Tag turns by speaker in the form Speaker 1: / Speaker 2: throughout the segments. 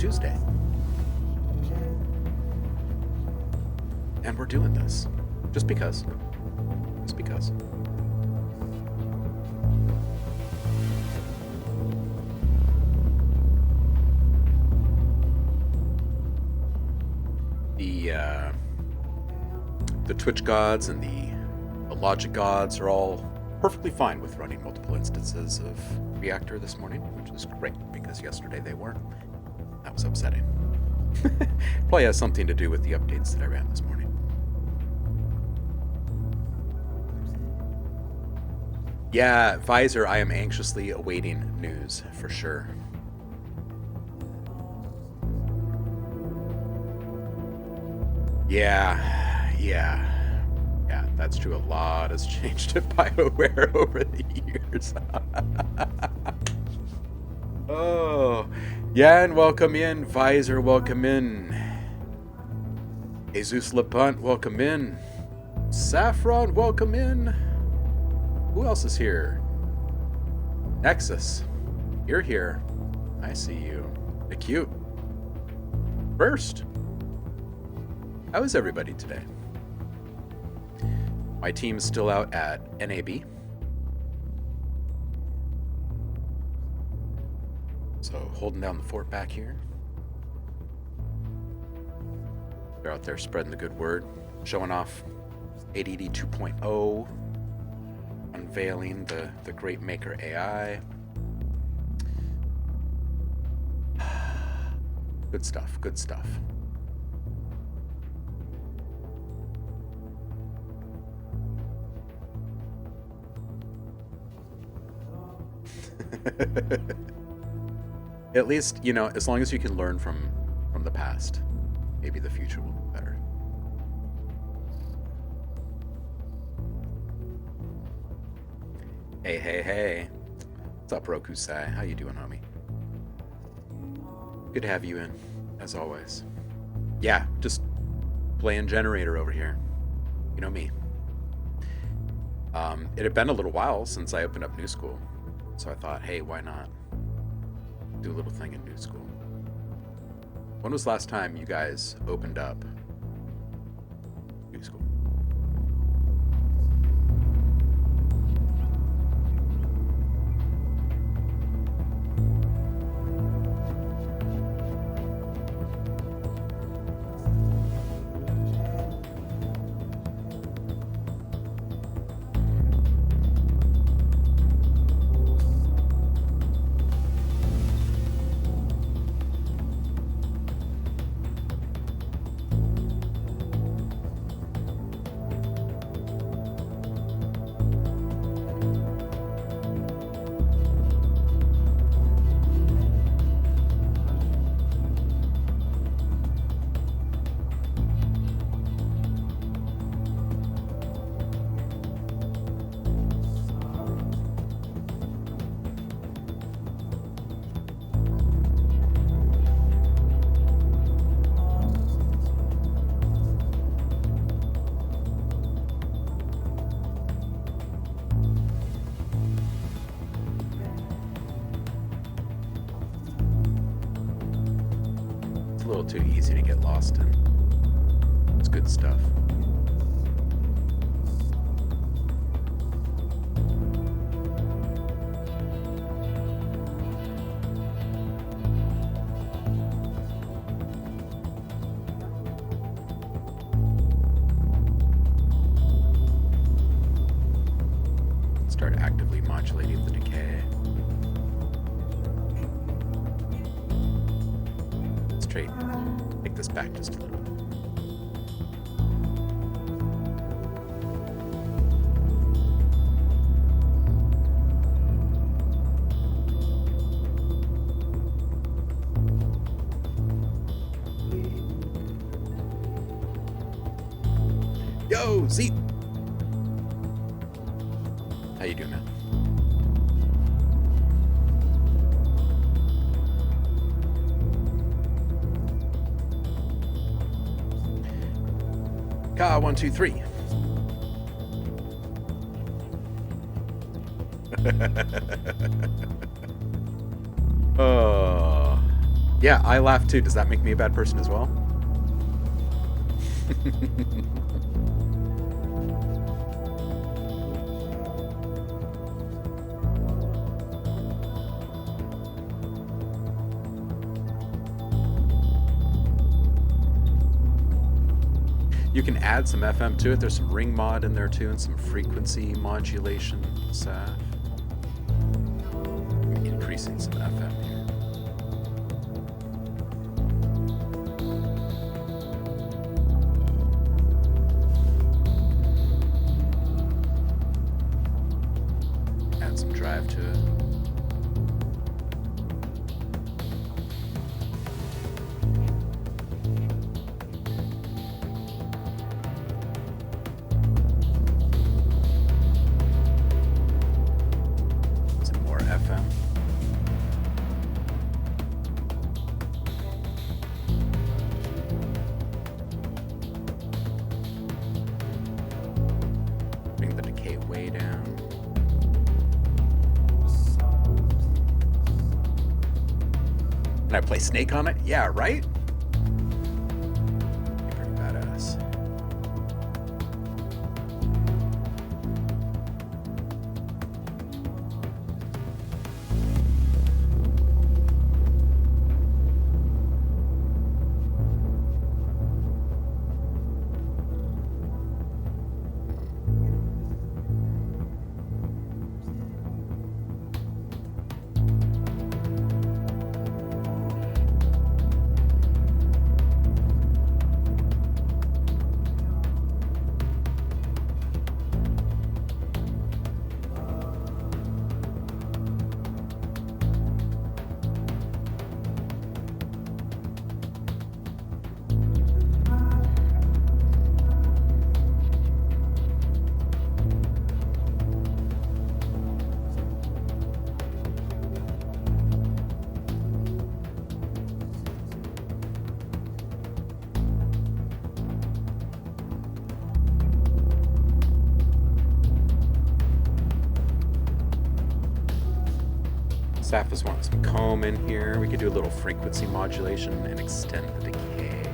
Speaker 1: Tuesday. And we're doing this. Just because. Just because. The Twitch gods and the logic gods are all perfectly fine with running multiple instances of Reactor this morning, which is great because yesterday they weren't. That was upsetting. Probably has something to do with the updates that I ran this morning. Yeah, Visor, I am anxiously awaiting news for sure. Yeah, that's true. A lot has changed at BioWare over the years. Oh, yeah, and welcome in. Visor, welcome in. Jesus Lepunt, welcome in. Saffron, welcome in. Who else is here? Nexus, you're here. I see you. Acute. First. How is everybody today? My team is still out at NAB. So holding down the fort back here. They're out there spreading the good word, showing off ADD 2.0, unveiling the great maker AI. Good stuff, good stuff. At least, you know, as long as you can learn from the past, maybe the future will be better. Hey. What's up, Rokusai? How you doing, homie? Good to have you in, as always. Yeah, just playing Generator over here. You know me. It had been a little while since I opened up New School, so I thought, hey, why not do a little thing in New School? When was the last time you guys opened up New School? A little too easy to get lost in. It's good stuff. Start actively modulating the decay. Take this back just a little bit. Yo, Z! How you doing, man? Car 1, 2, 3. Oh, Yeah, I laugh too. Does that make me a bad person as well? You can add some FM to it. There's some ring mod in there too, and some frequency modulation stuff. I'm increasing some FM here. Add some drive to it. FM. Bring the decay way down. Can I play Snake on it? Yeah, right? Pretty badass. Sapphists want some comb in here. We could do a little frequency modulation and extend the decay.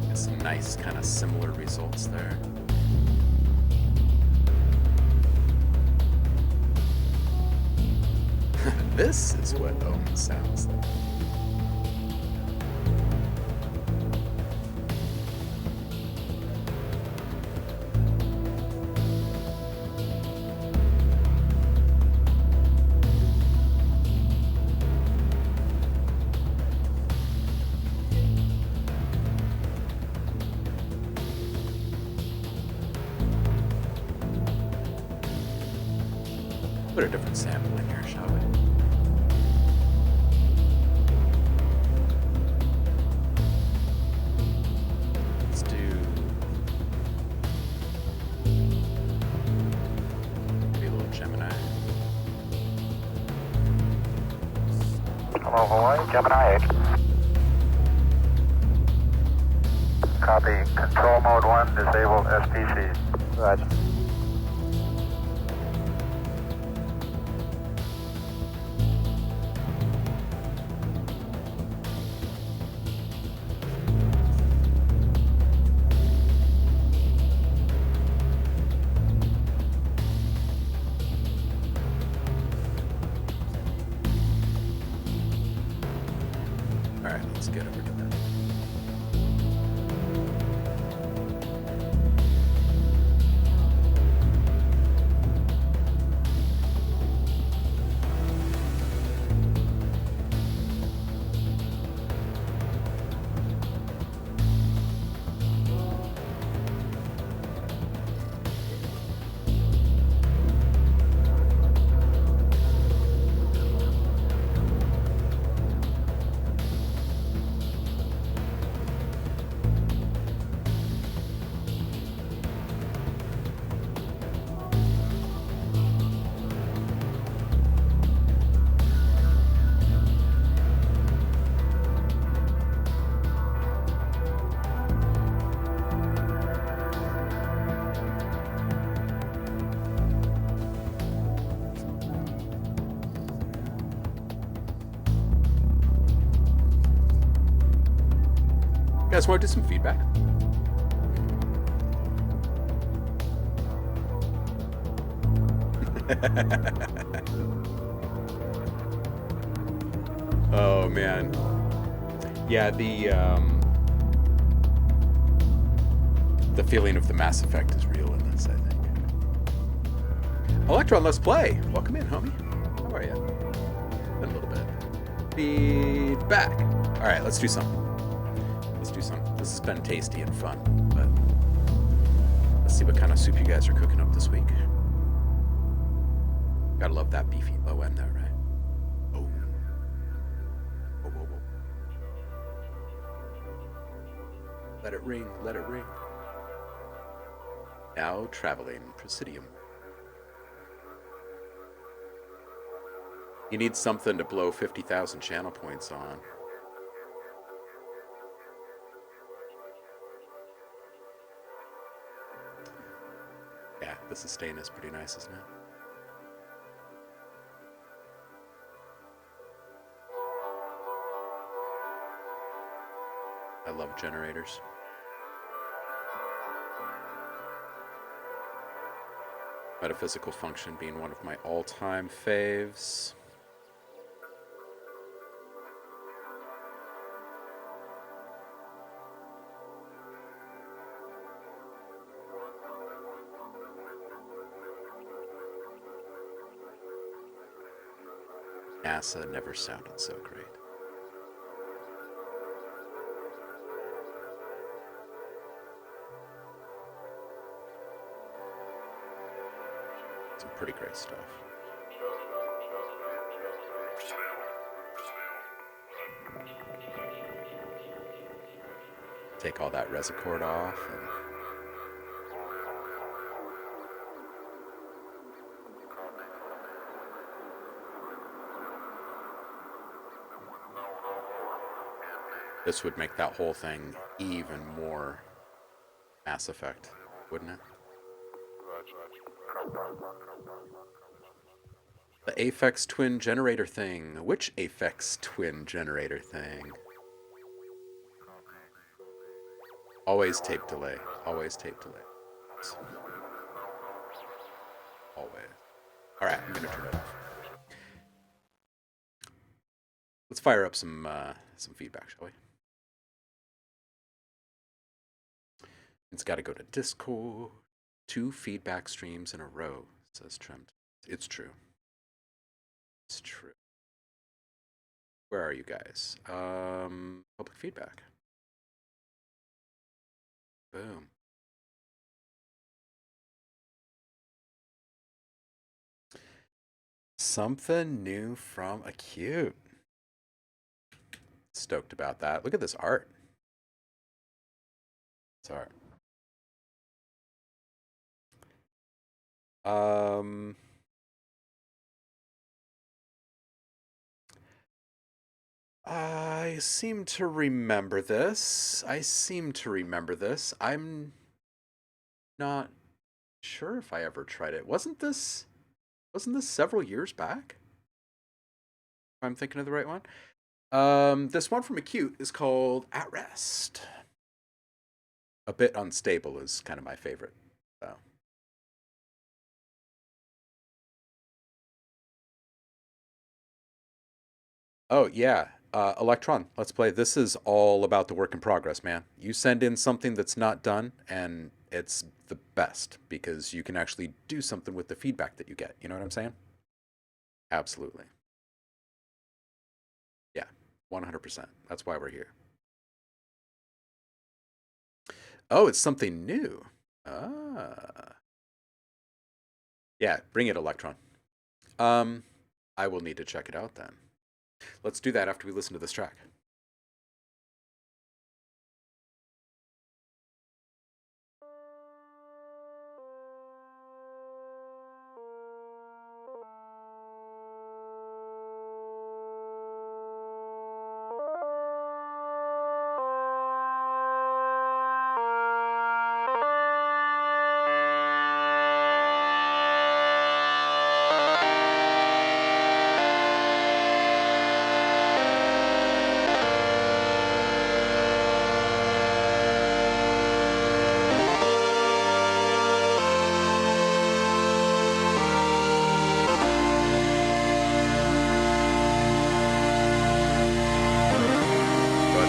Speaker 1: Get some nice kind of similar results there. This is what Ohm sounds like. Put a different sample in here, shall we? Let's do maybe a little Gemini.
Speaker 2: Hello, Hawaii, Gemini 8. Copy. Control mode 1, disable SPC. Roger.
Speaker 1: Alright, let's get over to that. You guys want to do some feedback? Oh man. Yeah, the feeling of the Mass Effect is real in this, I think. Electron, let's play. Welcome in, homie. How are you? Been a little bit. Feedback. All right, let's do something. Let's do something. This has been tasty and fun, but let's see what kind of soup you guys are cooking up this week. Gotta love that beefy low end there, right? Oh. Whoa, whoa, whoa. Let it ring, let it ring. Now traveling Presidium. You need something to blow 50,000 channel points on. Yeah, the sustain is pretty nice, isn't it? I love generators. Metaphysical function being one of my all-time faves. NASA never sounded so great. Some pretty great stuff. Take all that resicord off and this would make that whole thing even more Mass Effect, wouldn't it? The Aphex Twin Generator thing. Which Aphex Twin Generator thing? Always tape delay. Always tape delay. Always. Alright, I'm gonna turn it off. Let's fire up some feedback, shall we? It's got to go to Discord. 2 feedback streams in a row, says Trent. It's true. It's true. Where are you guys? Public feedback. Boom. Something new from Acute. Stoked about that. Look at this art. It's art. I seem to remember this. I'm not sure if I ever tried it. Wasn't this several years back? If I'm thinking of the right one. This one from Acute is called At Rest. A Bit Unstable is kind of my favorite. So. Oh, yeah. Electron, let's play. This is all about the work in progress, man. You send in something that's not done, and it's the best because you can actually do something with the feedback that you get. You know what I'm saying? Absolutely. Yeah, 100%. That's why we're here. Oh, it's something new. Ah. Yeah, bring it, Electron. I will need to check it out then. Let's do that after we listen to this track.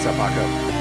Speaker 1: How's that mock up?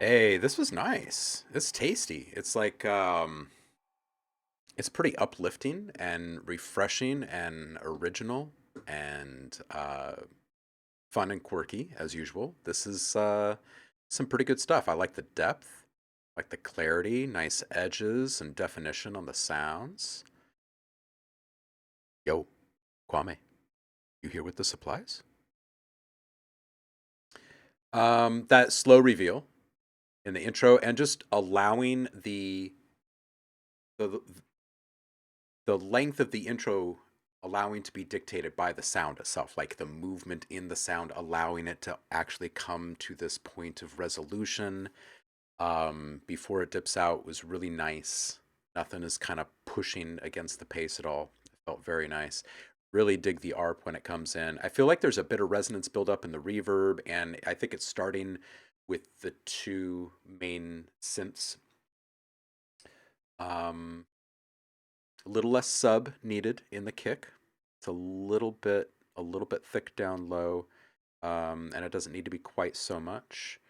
Speaker 1: Hey, this was nice. It's tasty. It's like it's pretty uplifting and refreshing and original and fun and quirky as usual. This is some pretty good stuff. I like the depth, like the clarity, nice edges and definition on the sounds. Yo, Kwame, you here with the supplies? That slow reveal in the intro and just allowing the the length of the intro allowing to be dictated by the sound itself, like the movement in the sound, allowing it to actually come to this point of resolution before it dips out was really nice. Nothing is kind of pushing against the pace at all. It felt very nice. Really dig the ARP when it comes in. I feel like there's a bit of resonance buildup in the reverb, and I think it's starting with the two main synths. A little less sub needed in the kick. It's a little bit thick down low, and it doesn't need to be quite so much.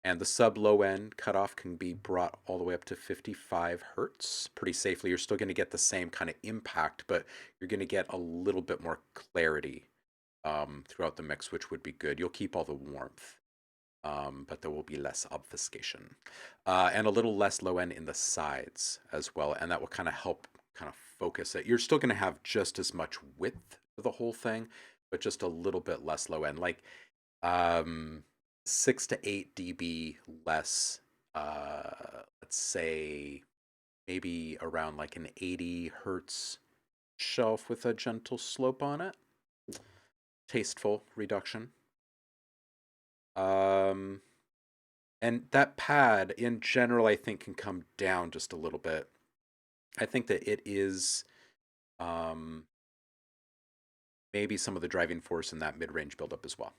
Speaker 1: And the sub low end cutoff can be brought all the way up to 55 hertz pretty safely. You're still going to get the same kind of impact, but you're going to get a little bit more clarity throughout the mix, which would be good. You'll keep all the warmth, but there will be less obfuscation. And a little less low end in the sides as well, and that will kind of help kind of focus it. You're still going to have just as much width of the whole thing, but just a little bit less low end. Like 6 to 8 dB less, let's say maybe around like an 80 hertz shelf with a gentle slope on it. Tasteful reduction. And that pad, in general, I think can come down just a little bit. I think that it is maybe some of the driving force in that mid-range buildup as well.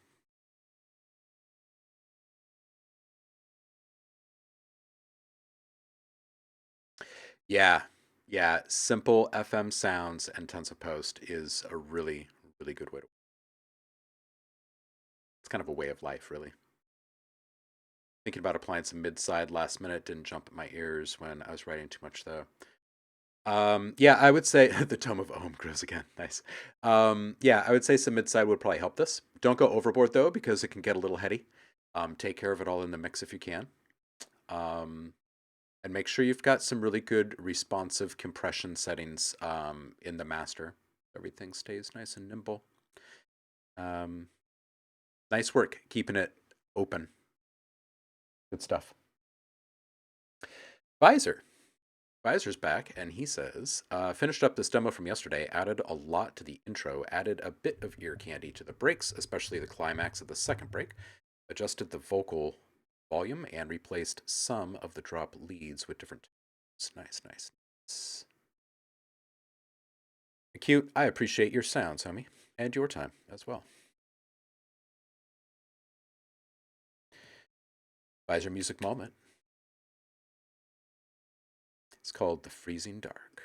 Speaker 1: Yeah, yeah. Simple FM sounds and tons of post is a really, really good way to. It's kind of a way of life, really. Thinking about applying some mid-side last minute didn't jump at my ears when I was writing too much, though. Yeah, I would say the tome of Ohm grows again. Nice. Yeah, I would say some mid-side would probably help this. Don't go overboard, though, because it can get a little heady. Take care of it all in the mix if you can. And make sure you've got some really good responsive compression settings in the master. Everything stays nice and nimble. Nice work keeping it open. Good stuff. Visor's back, and he says, finished up this demo from yesterday, added a lot to the intro, added a bit of ear candy to the breaks, especially the climax of the second break, adjusted the vocal volume, and replaced some of the drop leads with different tones. Nice. Cute. I appreciate your sounds, homie, and your time as well. Visor music moment. It's called The Freezing Dark.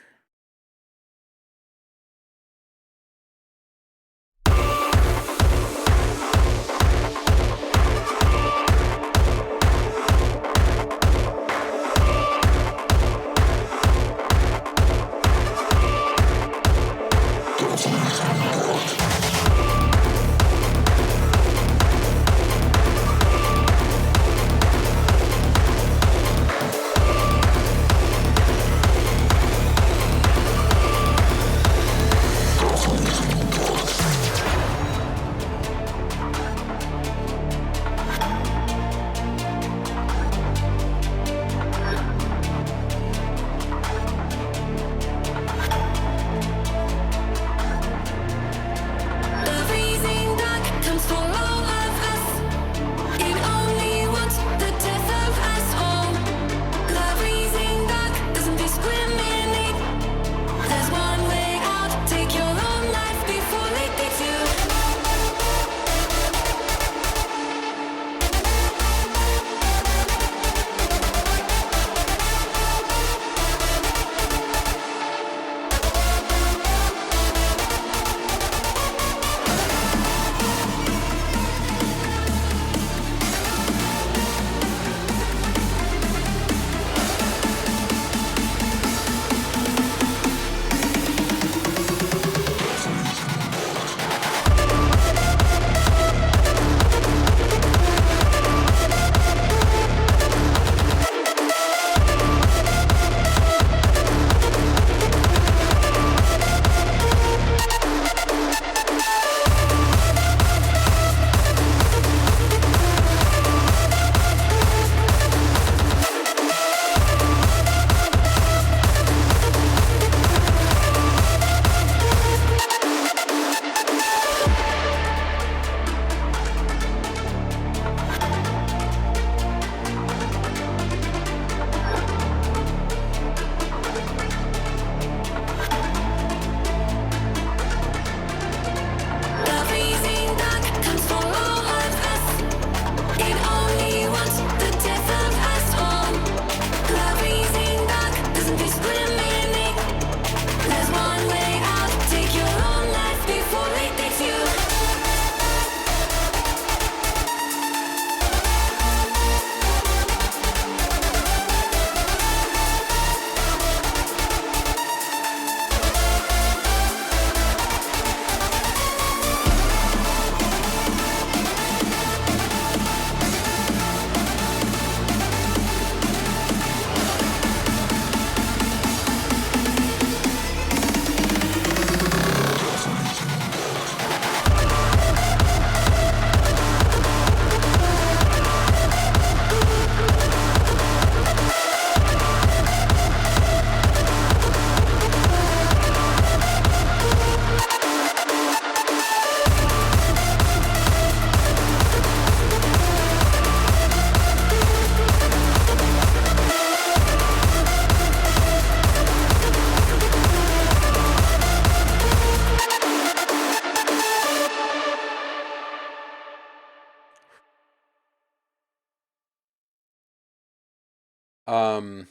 Speaker 1: There's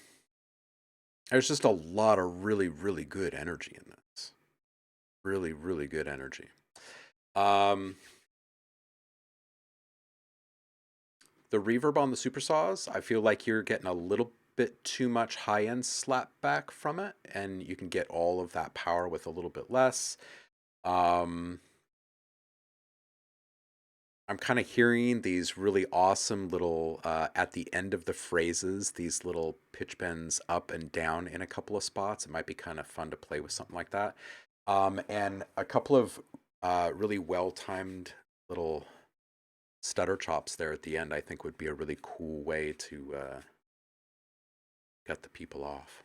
Speaker 1: just a lot of really, really good energy in this. Really, really good energy. The reverb on the super saws, I feel like you're getting a little bit too much high-end slap back from it, and you can get all of that power with a little bit less. I'm kind of hearing these really awesome little, at the end of the phrases, these little pitch bends up and down in a couple of spots. It might be kind of fun to play with something like that. And a couple of really well-timed little stutter chops there at the end, I think would be a really cool way to get the people off.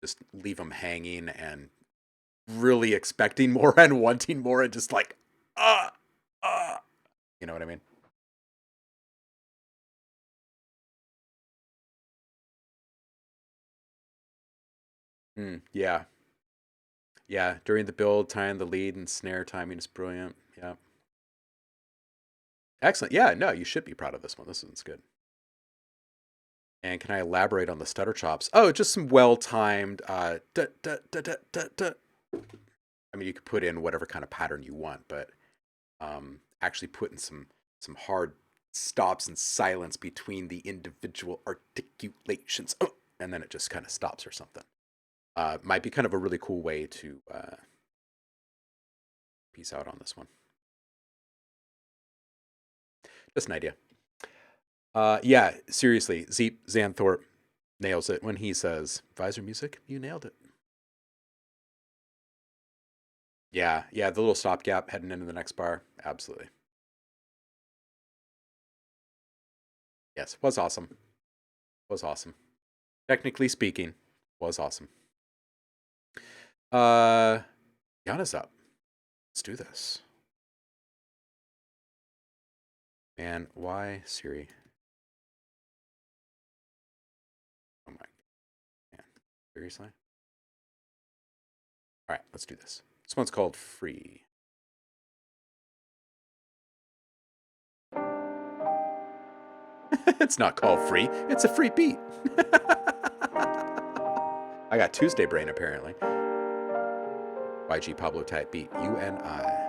Speaker 1: Just leave them hanging and really expecting more and wanting more and just like, you know what I mean? Yeah. Yeah, during the build, tying the lead and snare timing is brilliant. Yeah. Excellent. Yeah, no, you should be proud of this one. This one's good. And can I elaborate on the stutter chops? Oh, just some well-timed I mean, you could put in whatever kind of pattern you want, but actually putting some hard stops and silence between the individual articulations, and then it just kind of stops or something. Might be kind of a really cool way to piece out on this one. Just an idea. Yeah, seriously, Xanthorpe nails it when he says, "Visor music, you nailed it." Yeah, the little stopgap heading into the next bar, absolutely. Yes, was awesome. Was awesome. Technically speaking, was awesome. Yana's up. Let's do this. Man, why Siri? Oh my, man, seriously? All right, let's do this. This one's called Free. It's not called Free. It's a free beat. I got Tuesday brain, apparently. YG Pablo type beat. You and I.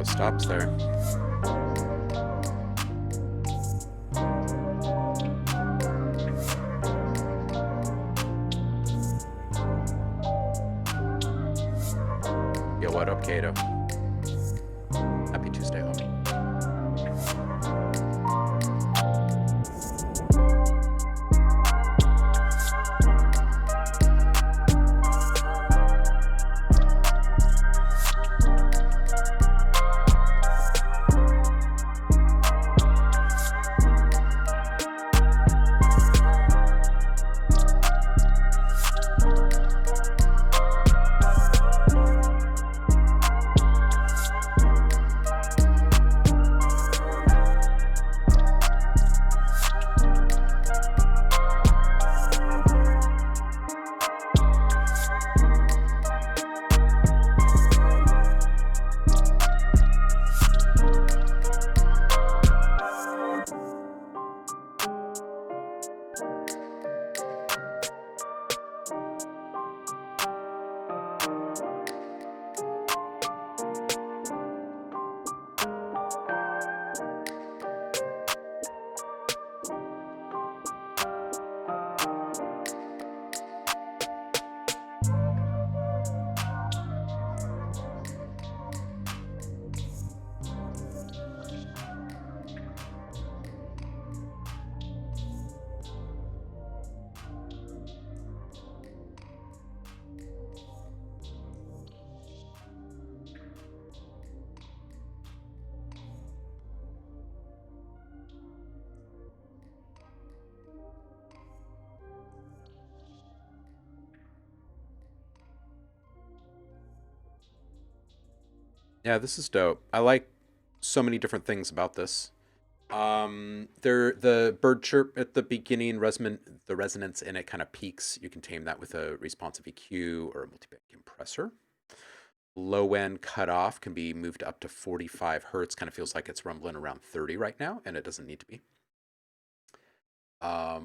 Speaker 1: Stops there. Yo, what up, Kato? Happy Tuesday, homie. Yeah, this is dope. I like so many different things about this. The bird chirp at the beginning, the resonance in it kind of peaks. You can tame that with a responsive EQ or a multi-band compressor. Low end cutoff can be moved up to 45 hertz. Kind of feels like it's rumbling around 30 right now, and it doesn't need to be. Oh,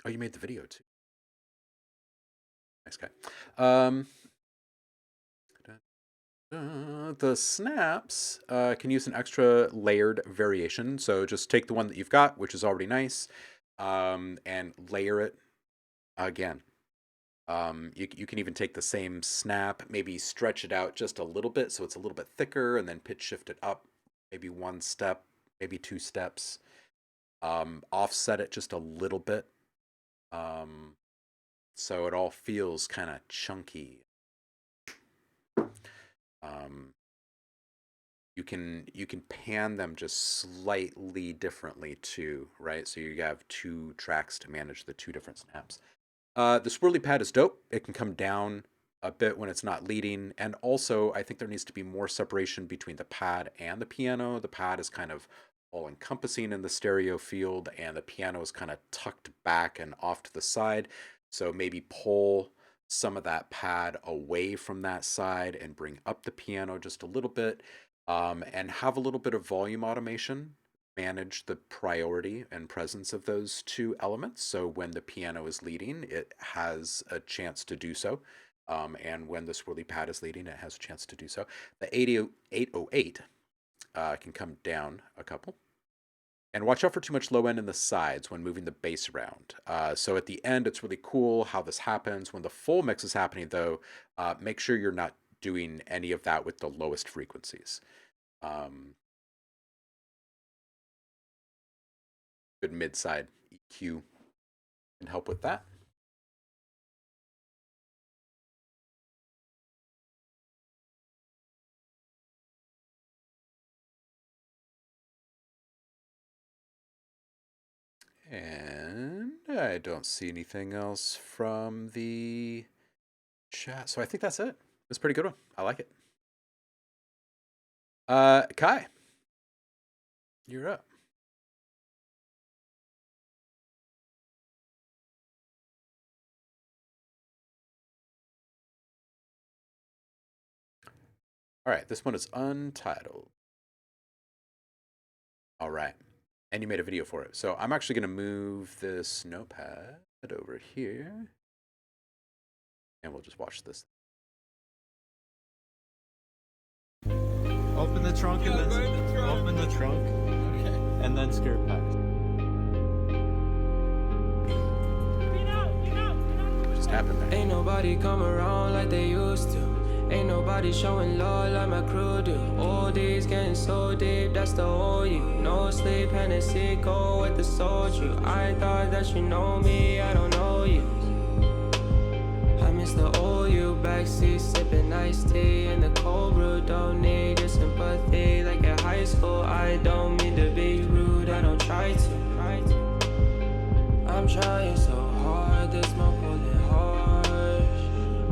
Speaker 1: you made the video too. Nice guy. The snaps can use an extra layered variation. So just take the one that you've got, which is already nice, and layer it again. You can even take the same snap, maybe stretch it out just a little bit so it's a little bit thicker, and then pitch shift it up maybe one step, maybe two steps. Offset it just a little bit, so it all feels kind of chunky. You can pan them just slightly differently too, right? So you have two tracks to manage the two different snaps. The swirly pad is dope. It can come down a bit when it's not leading, and also I think there needs to be more separation between the pad and the piano. The pad is kind of all encompassing in the stereo field, and the piano is kind of tucked back and off to the side. So maybe pull some of that pad away from that side and bring up the piano just a little bit, and have a little bit of volume automation manage the priority and presence of those two elements. So when the piano is leading, it has a chance to do so. And when the swirly pad is leading, it has a chance to do so. The 808 can come down a couple. And watch out for too much low end in the sides when moving the bass around. So at the end, it's really cool how this happens. When the full mix is happening, though, make sure you're not doing any of that with the lowest frequencies. Good mid-side EQ can help with that. And I don't see anything else from the chat. So I think that's it. It's a pretty good one. I like it. Kai, you're up. All right, this one is untitled. All right, and you made a video for it. So I'm actually going to move this notepad over here, and we'll just watch this.
Speaker 3: Open the trunk and then open the trunk.
Speaker 1: Okay.
Speaker 3: And then scare packs.
Speaker 1: What just happened there?
Speaker 4: Ain't nobody come around like they used to. Ain't nobody showing love like my crew do. All days getting so deep, that's the whole you. No sleep, Hennessy, go with the soldier. I thought that you know me, I don't know you. I miss the old you, backseat, sipping iced tea in the cold brew. Don't need your sympathy like in high school. I don't mean to be rude, I don't try to. I'm trying so hard, this smoke pulling harsh.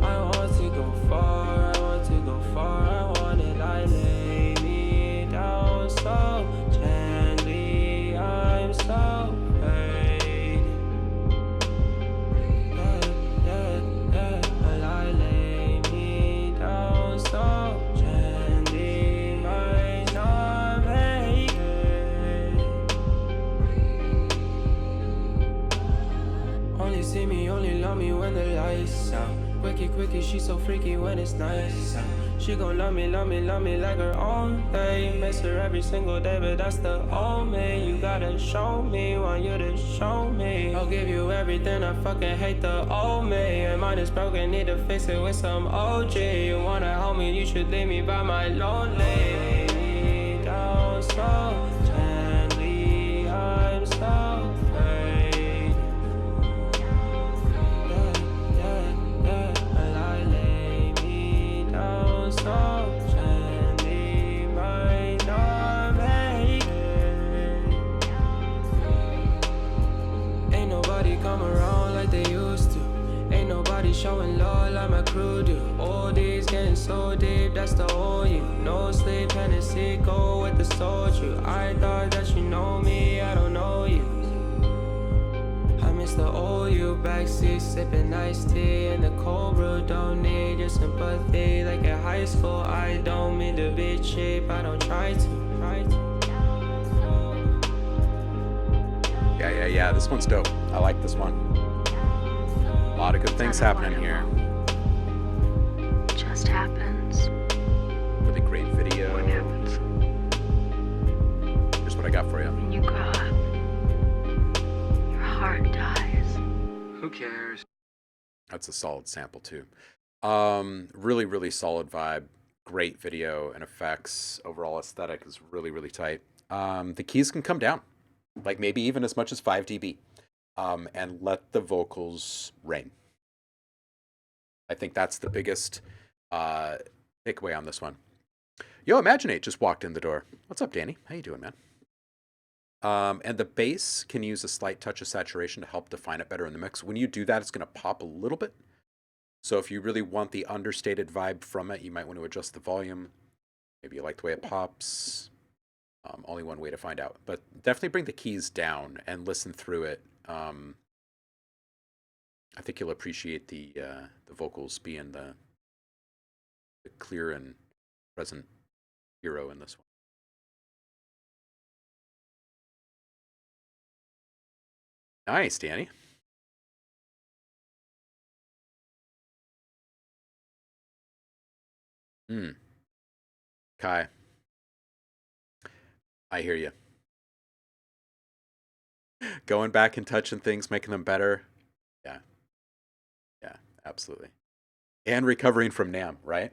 Speaker 4: I want to go far, I want to go far. I want it, I lay me down so gently. I'm so afraid. I lay me down so gently. Might not make it. Only see me, only love me when the lights out. Quickie, she so freaky when it's nice out. She gon' love me like her own thing. Miss her every single day, but that's the old me. You gotta show me, want you to show me. I'll give you everything, I fucking hate the old me. And mine is broken, need to fix it with some OG. You wanna help me, you should leave me by my lonely. Lay me down so gently, I'm so afraid. I lay me down so gently, might not make it. Ain't nobody come around like they used to. Ain't nobody showing love all like my crew do. All days getting so deep, that's the whole you. No sleep, Hennessy, go with the soldier. I thought that you know me, I don't know you. I miss the old you, backseat, sipping iced tea in the cold brew. Don't need your sympathy, like in high school. I don't mean to be cheap, I don't try to.
Speaker 1: Yeah, this one's dope. I like this one. A lot of good things happening here.
Speaker 5: Just happens.
Speaker 1: Really great video.
Speaker 5: What happens
Speaker 1: Here's what I got for you.
Speaker 5: when you grow up? Your heart dies.
Speaker 3: Who cares?
Speaker 1: That's a solid sample too. Really, really solid vibe. Great video and effects. Overall aesthetic is really, really tight. The keys can come down, like maybe even as much as 5 dB, and let the vocals reign. I think that's the biggest takeaway on this one. Yo, Imaginate just walked in the door. What's up, Danny? How you doing, man? And the bass can use a slight touch of saturation to help define it better in the mix. When you do that, it's going to pop a little bit. So if you really want the understated vibe from it, you might want to adjust the volume. Maybe you like the way it pops. Only one way to find out. But definitely bring the keys down and listen through it. I think you'll appreciate the vocals being the clear and present hero in this one. Nice, Danny. Kai, I hear you. Going back and touching things, making them better. Yeah, absolutely. And recovering from NAM, right?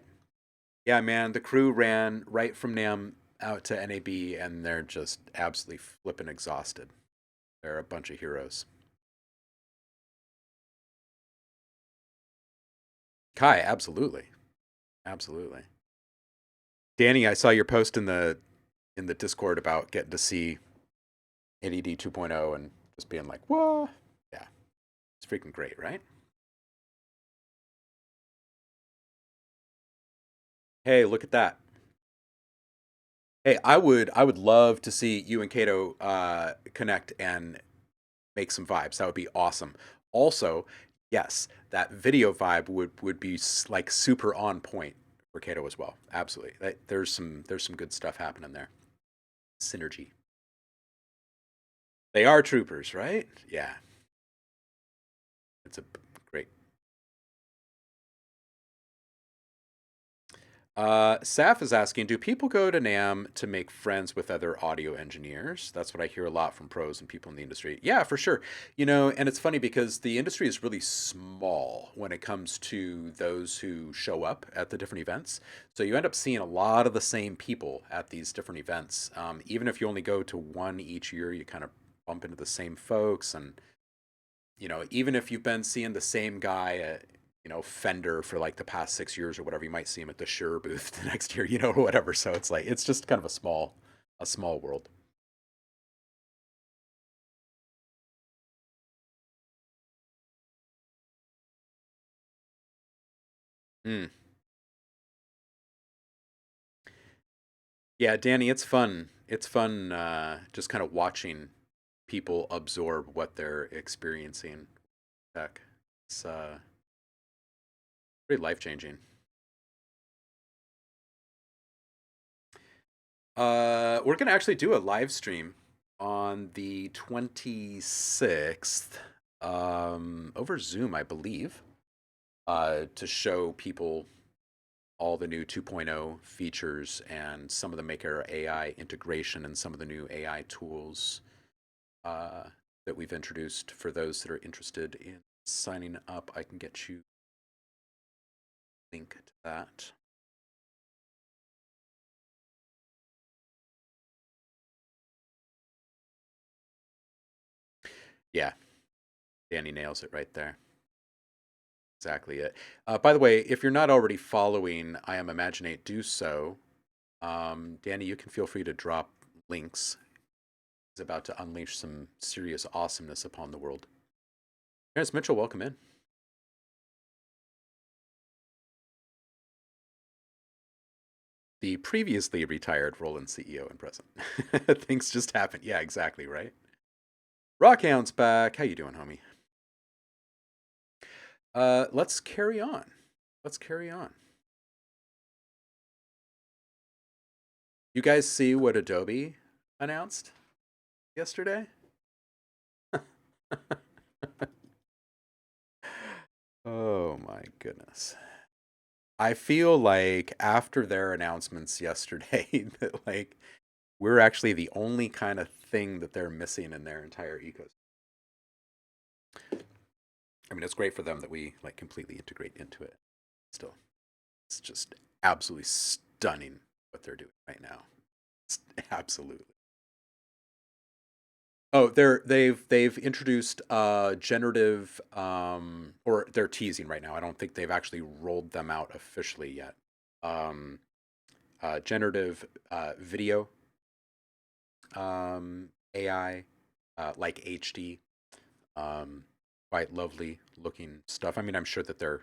Speaker 1: Yeah, man, the crew ran right from NAM out to NAB, and they're just absolutely flipping exhausted. They're a bunch of heroes. Kai, absolutely. Danny, I saw your post in the Discord about getting to see NED 2.0 and just being like, whoa. Yeah, it's freaking great, right? Hey, look at that. Hey, I would love to see you and Kato connect and make some vibes. That would be awesome. Also, yes, that video vibe would be like super on point for Kato as well. Absolutely. There's some good stuff happening there. Synergy. They are troopers, right? Yeah. It's a great. Saf is asking, do people go to NAM to make friends with other audio engineers? That's what I hear a lot from pros and people in the industry. Yeah, for sure. You know, and it's funny because the industry is really small when it comes to those who show up at the different events. So you end up seeing a lot of the same people at these different events. Even if you only go to one each year, you kind of bump into the same folks. And, you know, even if you've been seeing the same guy at, you know, Fender for like the past 6 years or whatever, you might see him at the Shure booth the next year, you know, or whatever. So it's like, it's just kind of a small world. Hmm. Yeah, Danny, it's fun. It's fun just kind of watching people absorb what they're experiencing. Tech. It's pretty life-changing. We're gonna actually do a live stream on the 26th over Zoom, I believe, to show people all the new 2.0 features and some of the Maker AI integration and some of the new AI tools that we've introduced. For those that are interested in signing up, I can get you a link to that. Yeah, Danny nails it right there. Exactly it. By the way, if you're not already following I Am Imaginate, do so. Danny, you can feel free to drop links. He's about to unleash some serious awesomeness upon the world. Terrence Mitchell, welcome in. the previously retired Roland CEO and president. Things just happen. Yeah, exactly, right? Rockhound's back. How you doing, homie? Let's carry on. Let's carry on. You guys see what Adobe announced yesterday? Oh my goodness. I feel like after their announcements yesterday that like we're actually the only kind of thing that they're missing in their entire ecosystem. I mean, it's great for them that we like completely integrate into it. Still, it's just absolutely stunning what they're doing right now. It's absolutely. Oh, they've introduced generative or they're teasing right now. I don't think they've actually rolled them out officially yet. Generative video AI like HD, quite lovely looking stuff. I mean, I'm sure that their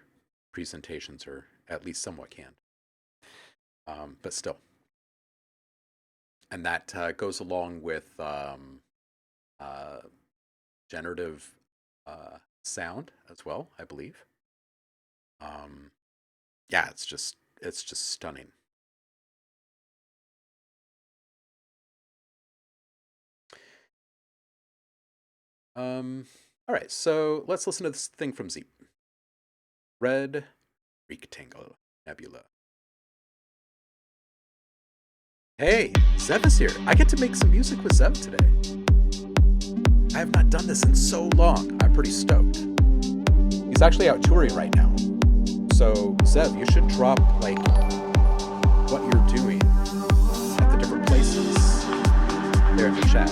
Speaker 1: presentations are at least somewhat canned, but still. And that goes along with generative sound as well, I believe. Yeah, it's just stunning. All right, so let's listen to this thing from Zeep. Red Rectangle Nebula. Hey, Zev is here. I get to make some music with Zev today. I have not done this in so long. I'm pretty stoked. He's actually out touring right now. So, Zev, you should drop, like, what you're doing at the different places there in the chat.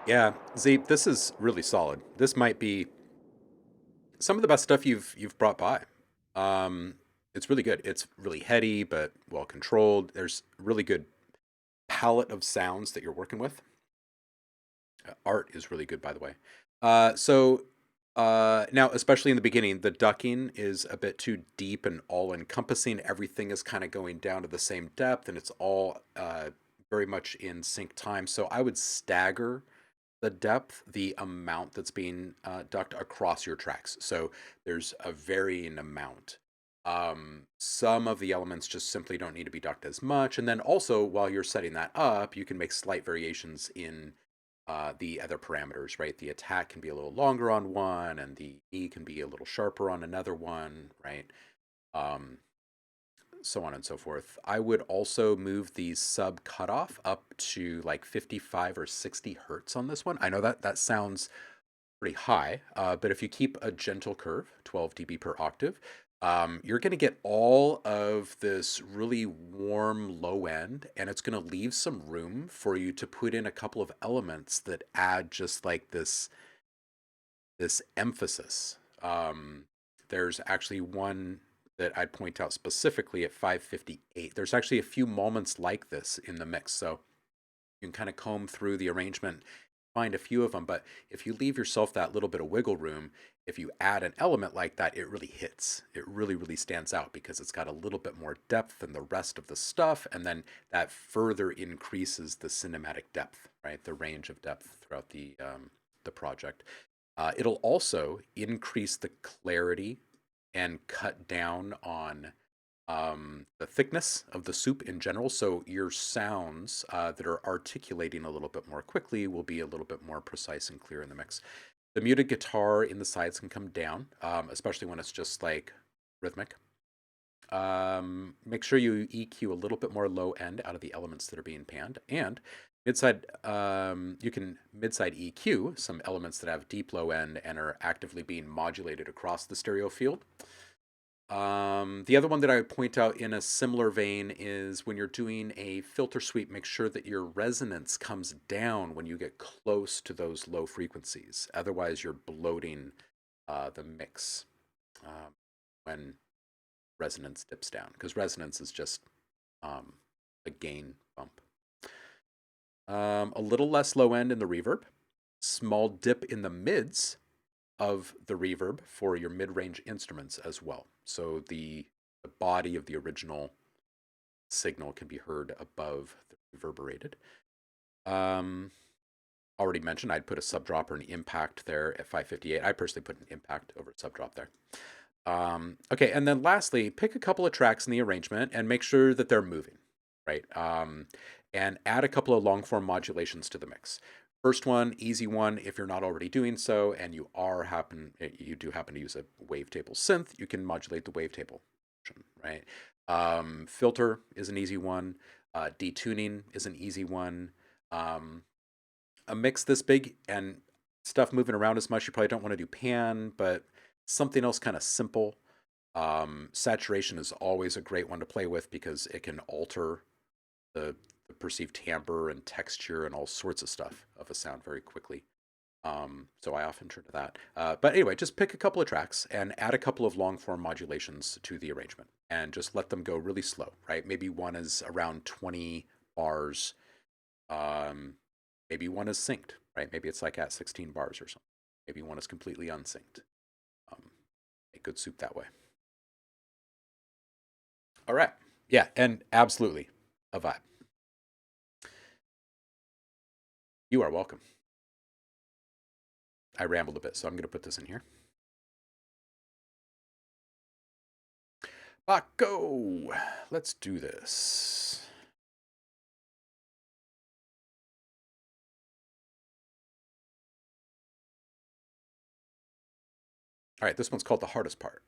Speaker 1: Yeah, Z, this is really solid. This might be some of the best stuff you've brought by. Um, it's really good. It's really heady but well controlled. There's really good palette of sounds that you're working with. Art is really good, by the way. Now, especially in the beginning, the ducking is a bit too deep and all encompassing. Everything is kind of going down to the same depth, and it's all very much in sync time. So I would stagger the depth, the amount that's being ducked across your tracks. So there's a varying amount. Some of the elements just simply don't need to be ducked as much. And then also, while you're setting that up, you can make slight variations in the other parameters, right? The attack can be a little longer on one, and the E can be a little sharper on another one, right? Um, so on and so forth. I would also move the sub cutoff up to like 55 or 60 hertz on this one. I know that sounds pretty high, but if you keep a gentle curve, 12 dB per octave, you're going to get all of this really warm low end, and it's going to leave some room for you to put in a couple of elements that add just like this emphasis. There's actually one that I'd point out specifically at 558. There's actually a few moments like this in the mix, so you can kind of comb through the arrangement, find a few of them. But if you leave yourself that little bit of wiggle room, if you add an element like that, it really hits. It really, really stands out because it's got a little bit more depth than the rest of the stuff, and then that further increases the cinematic depth, right? The range of depth throughout the project. It'll also increase the clarity and cut down on the thickness of the soup in general. So your sounds that are articulating a little bit more quickly will be a little bit more precise and clear in the mix. The muted guitar in the sides can come down, especially when it's just like rhythmic. Make sure you EQ a little bit more low end out of the elements that are being panned. And midside, you can midside EQ some elements that have deep low end and are actively being modulated across the stereo field. The other one that I would point out in a similar vein is when you're doing a filter sweep, make sure that your resonance comes down when you get close to those low frequencies. Otherwise, you're bloating the mix when resonance dips down, because resonance is just a gain bump. A little less low end in the reverb, small dip in the mids of the reverb for your mid-range instruments as well. So the body of the original signal can be heard above the reverberated. Already mentioned, I'd put a subdrop or an impact there at 558. I personally put an impact over a subdrop there. Okay, and then lastly, pick a couple of tracks in the arrangement and make sure that they're moving, right? And add a couple of long-form modulations to the mix. First one, easy one, if you're not already doing so, and you do happen to use a wavetable synth, you can modulate the wavetable, right? Filter is an easy one. Detuning is an easy one. A mix this big and stuff moving around as much, you probably don't want to do pan, but something else kind of simple. Saturation is always a great one to play with because it can alter the perceived timbre and texture and all sorts of stuff of a sound very quickly. So I often turn to that. But anyway, just pick a couple of tracks and add a couple of long form modulations to the arrangement and just let them go really slow, right? Maybe one is around 20 bars. Maybe one is synced, right? Maybe it's like at 16 bars or something. Maybe one is completely unsynced. Make good soup that way. All right. Yeah, and absolutely a vibe. You are welcome. I rambled a bit, so I'm going to put this in here. Baco, let's do this. All right, this one's called the hardest part.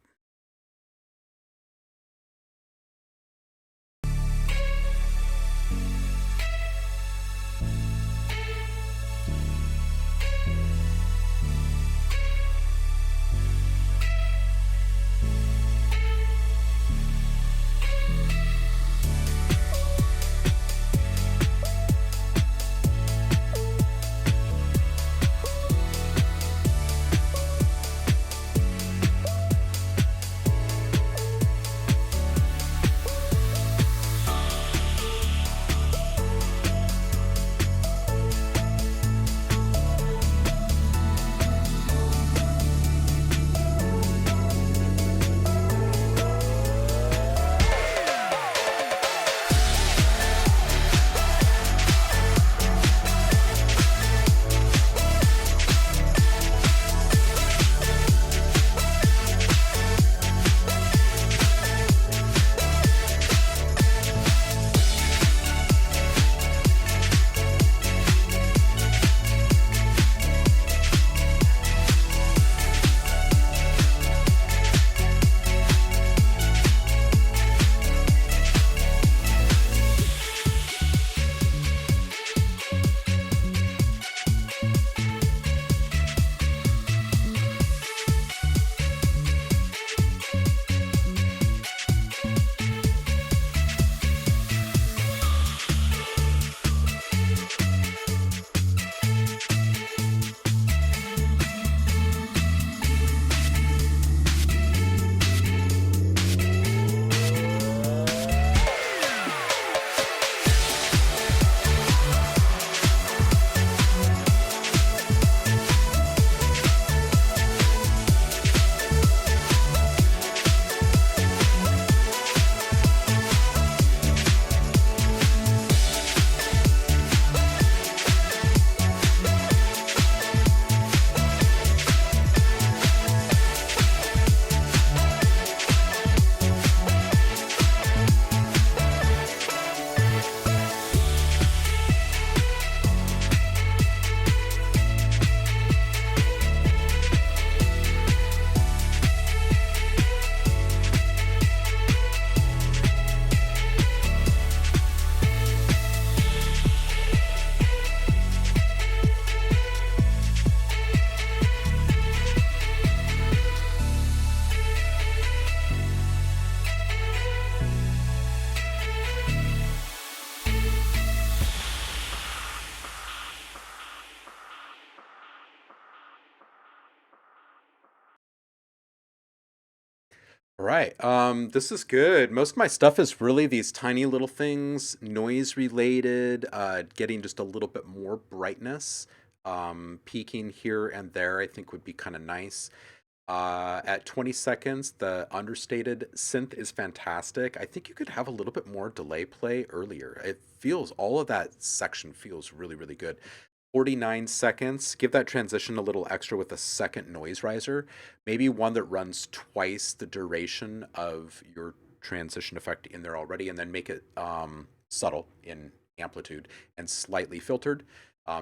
Speaker 1: All right. This is good. Most of my stuff is really these tiny little things, noise related, getting just a little bit more brightness. Peaking here and there, I think would be kind of nice. At 20 seconds, the understated synth is fantastic. I think you could have a little bit more delay play earlier. It feels, all of that section feels really, really good. 49 seconds. Give that transition a little extra with a second noise riser. Maybe one that runs twice the duration of your transition effect in there already, and then make it subtle in amplitude and slightly filtered.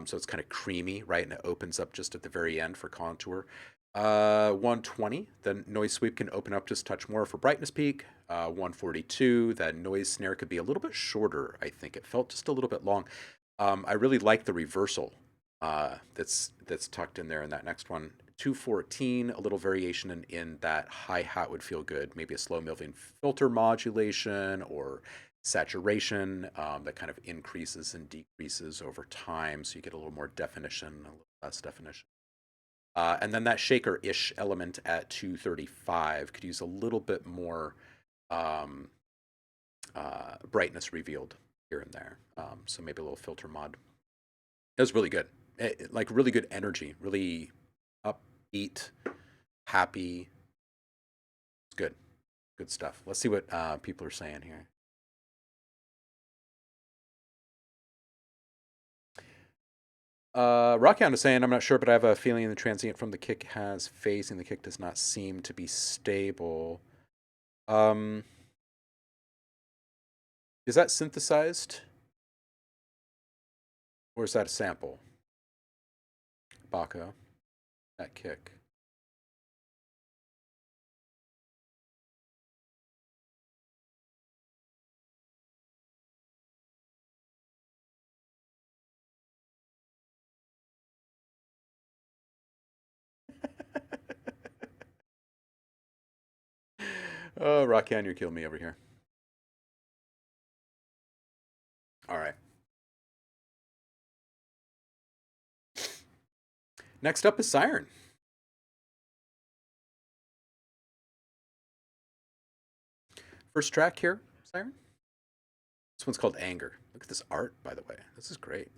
Speaker 1: So it's kind of creamy, right? And it opens up just at the very end for contour. 120, the noise sweep can open up just a touch more for brightness peak. 142, that noise snare could be a little bit shorter, I think. It felt just a little bit long. I really like the reversal that's tucked in there in that next one. 214, a little variation in that hi-hat would feel good. Maybe a slow moving filter modulation or saturation that kind of increases and decreases over time, so you get a little more definition, a little less definition. And then that shaker-ish element at 235 could use a little bit more brightness revealed here and there. So maybe a little filter mod. It was really good. Like really good energy, really upbeat, happy. It's good. Good stuff. Let's see what people are saying here. Rockhound is saying, I'm not sure, but I have a feeling the transient from the kick has phasing. The kick does not seem to be stable. Is that synthesized? Or is that a sample? Baco, that kick. Oh, Rockhound, you're killing me over here. All right. Next up is Siren. First track here, Siren. This one's called Anger. Look at this art, by the way. This is great.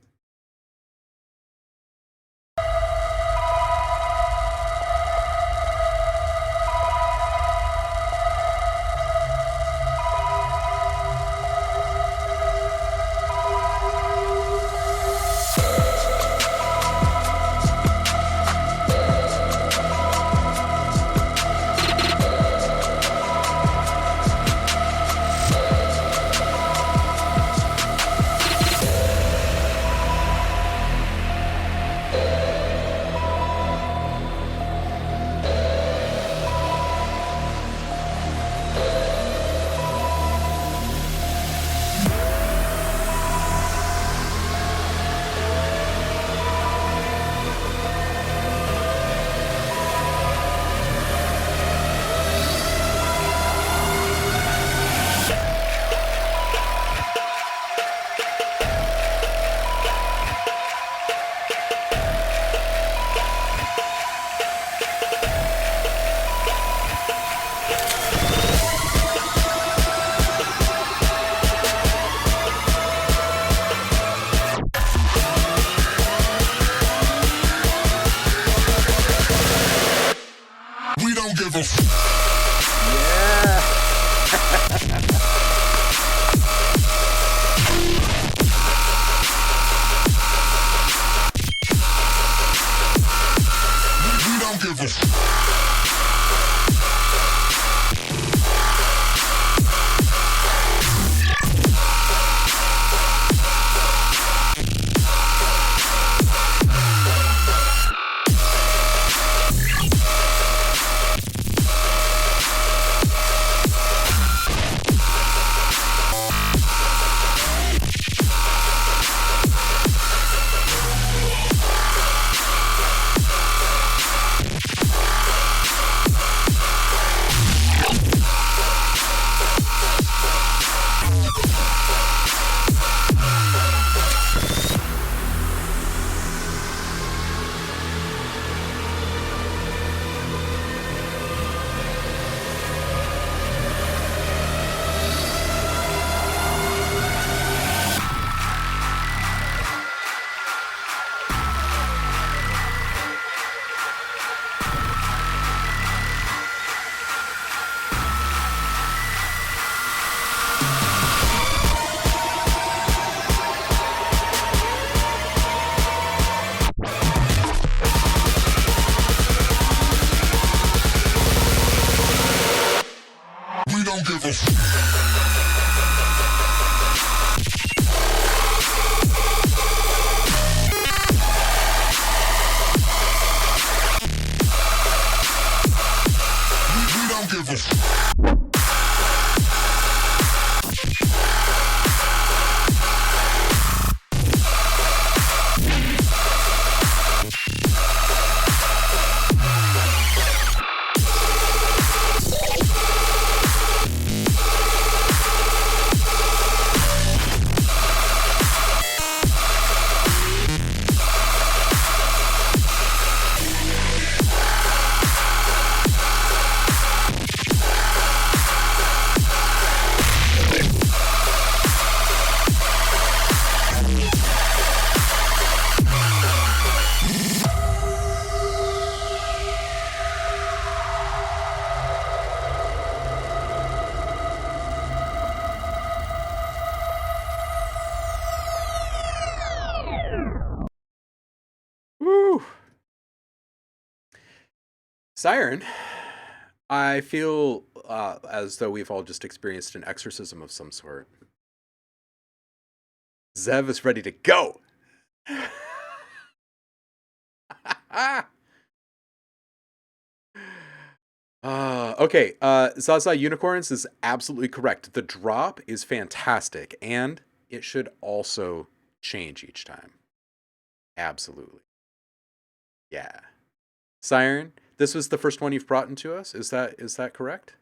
Speaker 1: Siren, I feel as though we've all just experienced an exorcism of some sort. Zev is ready to go. Okay, Zaza Unicorns is absolutely correct. The drop is fantastic, and it should also change each time. Absolutely. Yeah. Siren, this was the first one you've brought into us. Is that correct?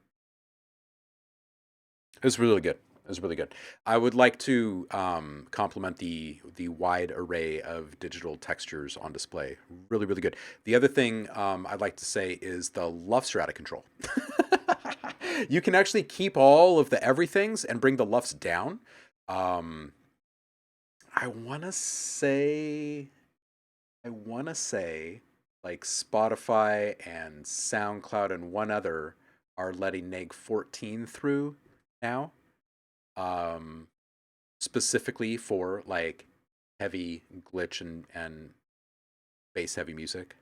Speaker 1: It was really good. It was really good. I would like to compliment the wide array of digital textures on display. Really, really good. The other thing I'd like to say is the LUFS are out of control. You can actually keep all of the everythings and bring the LUFS down. I want to say like Spotify and SoundCloud and one other are letting neg 14 through now, specifically for like heavy glitch and bass heavy music.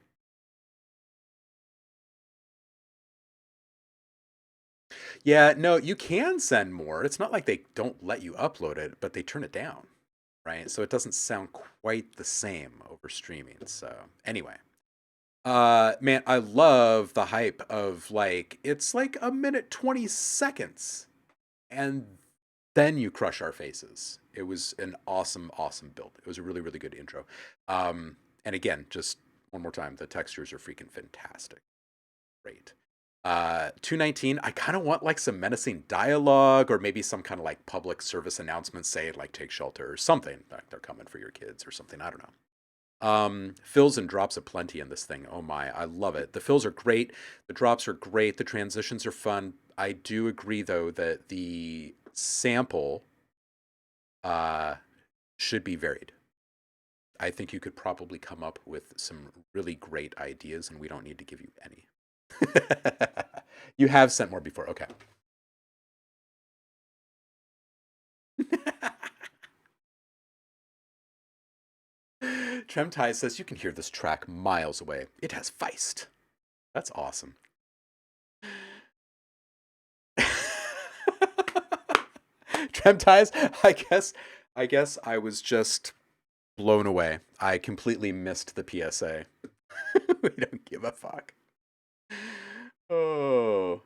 Speaker 1: Yeah, no, you can send more. It's not like they don't let you upload it, but they turn it down, right? So it doesn't sound quite the same over streaming. So anyway, man, I love the hype of like it's like a minute 20 seconds, and then you crush our faces. It was an awesome, awesome build. It was a really, really good intro. And again, just one more time, the textures are freaking fantastic. Great. 219, I kind of want like some menacing dialogue or maybe some kind of like public service announcement saying like take shelter or something, like they're coming for your kids or something. I don't know. Fills and drops aplenty in this thing. Oh my, I love it. The fills are great. The drops are great. The transitions are fun. I do agree though that the sample should be varied. I think you could probably come up with some really great ideas and we don't need to give you any. You have sent more before. Okay. Tremtai says you can hear this track miles away. It has feist. That's awesome. Tremtais, I guess I was just blown away. I completely missed the PSA. We don't give a fuck. Oh,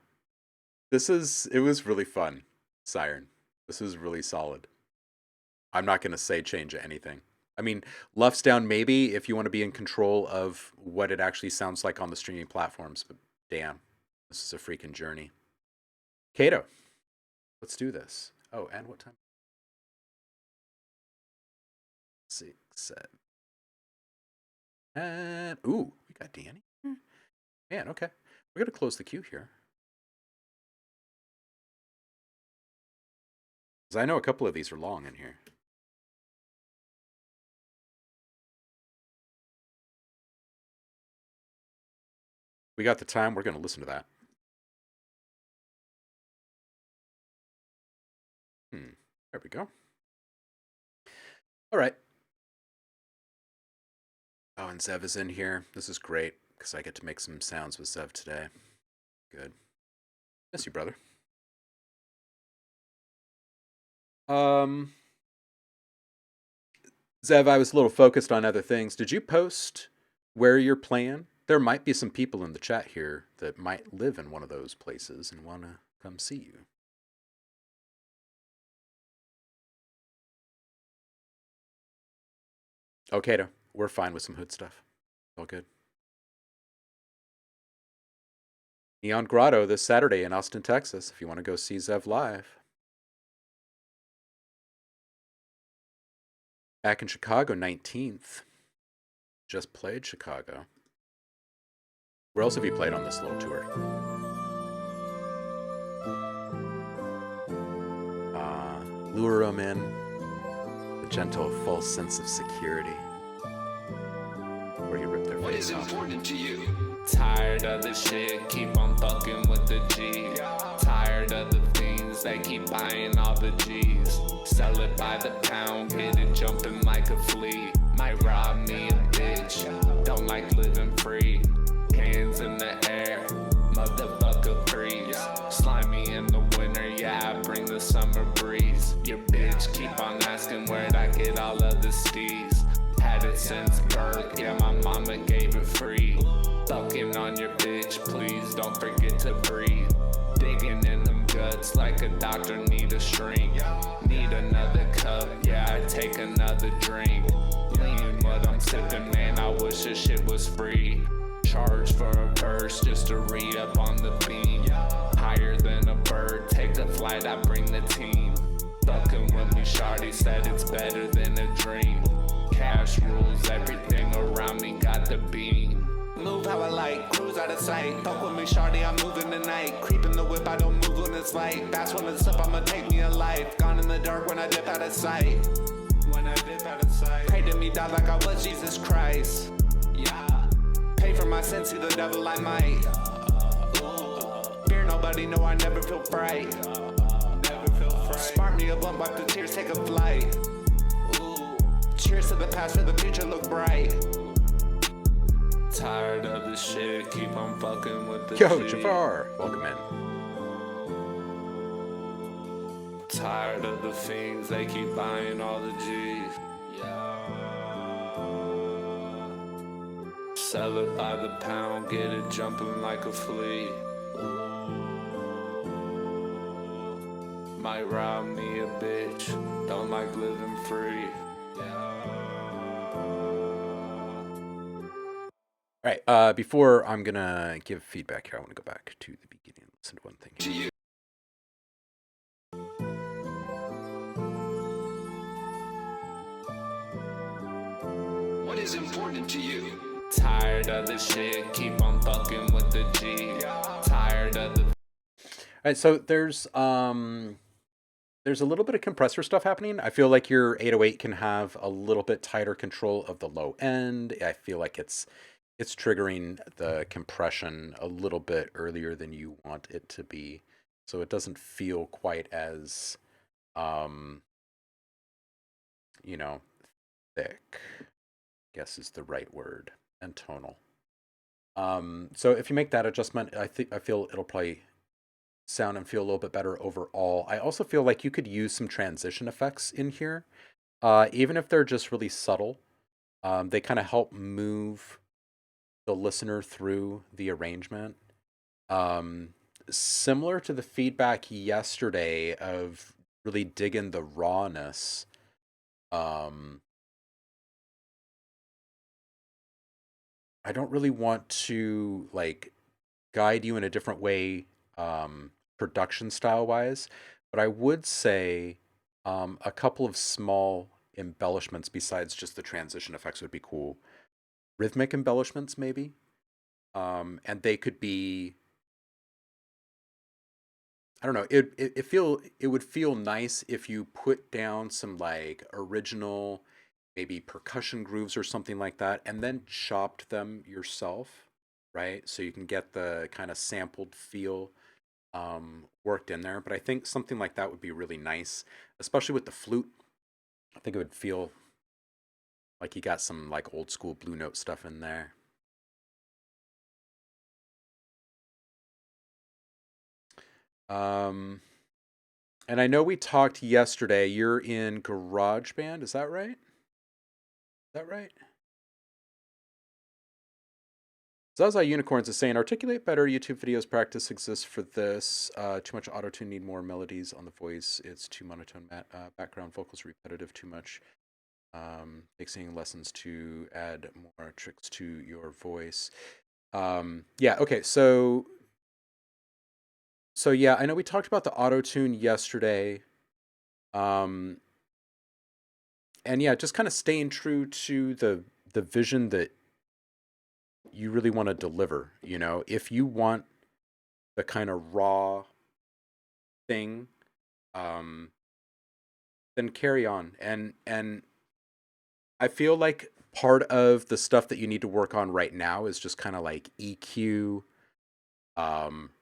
Speaker 1: it was really fun, Siren. This is really solid. I'm not going to say change anything. I mean, LUFS down maybe if you want to be in control of what it actually sounds like on the streaming platforms, but damn, this is a freaking journey. Kato, let's do this. Oh, and what time? 6, 7. And, ooh, we got Danny. Man, okay. We're going to close the queue here. Because I know a couple of these are long in here. We got the time. We're going to listen to that. There we go. All right. Oh, and Zev is in here. This is great because I get to make some sounds with Zev today. Good. Miss you, brother. Zev, I was a little focused on other things. Did you post where you're playing? There might be some people in the chat here that might live in one of those places and want to come see you. Okay, we're fine with some hood stuff. All good. Neon Grotto this Saturday in Austin, Texas, if you want to go see Zev live. Back in Chicago, 19th. Just played Chicago. Where else have you played on this little tour? Lure them in. The gentle, false sense of security. Where you rip their face off.
Speaker 6: What is important to you? Tired of the shit, keep on fucking with the G. Tired of the things, they keep buying all the G's. Sell it by the pound, get it jumping like a flea. Might rob me a bitch, don't like living free. Hands in the air, bitch, keep on asking where'd I get all of the steez. Had it since birth, yeah, my mama gave it free. Sucking on your bitch, please don't forget to breathe. Digging in them guts like a doctor need a shrink. Need another cup, yeah, I take another drink. Lean what I'm sipping, man, I wish this shit was free. Charge for a verse just to re-up on the beam. Higher than a bird, take a flight, I bring the team. Fucking with me, shawty said it's better than a dream. Cash rules everything around me, got the beam. Move how I like, cruise out of sight. Fuck with me, shawty, I'm moving tonight. Creep in the whip, I don't move when it's light. That's when it's up, I'ma take me a life. Gone in the dark when I dip out of sight. When I dip out of sight. Pray to me, die like I was Jesus Christ. Yeah. Pay for my sins, see the devil I might. Fear nobody, no, I never feel fright. Never feel fright. Spark me a blunt, wipe the tears, take a flight. Cheers to the past, for the future look bright. Tired of this shit, keep on fucking with the
Speaker 1: Yo,
Speaker 6: G.
Speaker 1: Jafar, welcome in.
Speaker 6: Tired of the fiends, they keep buying all the G's. Yeah. Sell it by the pound, get it jumping like a flea. Might rob me a bitch, don't like living free.
Speaker 1: All right, before I'm gonna give feedback here, I want to go back to the beginning and listen to one thing here.
Speaker 7: What is important to you?
Speaker 6: Tired of the shit, keep on fucking with the G. Tired of the...
Speaker 1: All right, so there's a little bit of compressor stuff happening. I feel like your 808 can have a little bit tighter control of the low end. I feel like it's triggering the compression a little bit earlier than you want it to be. So it doesn't feel quite as, you know, thick, I guess is the right word, and tonal. So if you make that adjustment, I feel it'll probably sound and feel a little bit better overall. I also feel like you could use some transition effects in here, even if they're just really subtle. They kind of help move the listener through the arrangement. Similar to the feedback yesterday of really digging the rawness. I don't really want to like guide you in a different way, production style wise, but I would say a couple of small embellishments besides just the transition effects would be cool. Rhythmic embellishments maybe, and they could be, I don't know, it would feel nice if you put down some like original maybe percussion grooves or something like that and then chopped them yourself, right? So you can get the kind of sampled feel worked in there. But I think something like that would be really nice, especially with the flute. I think it would feel like you got some like old school Blue Note stuff in there. And I know we talked yesterday, you're in GarageBand, is that right? Is that right? Zaza Unicorns is saying, articulate better. YouTube videos practice exists for this. Too much auto-tune, need more melodies on the voice. It's too monotone. Background vocals repetitive, too much. Mixing lessons to add more tricks to your voice. Yeah, okay, so yeah, I know we talked about the auto-tune yesterday. And yeah, just kind of staying true to the vision that you really want to deliver, you know. If you want the kind of raw thing, then carry on. And I feel like part of the stuff that you need to work on right now is just kind of like EQ,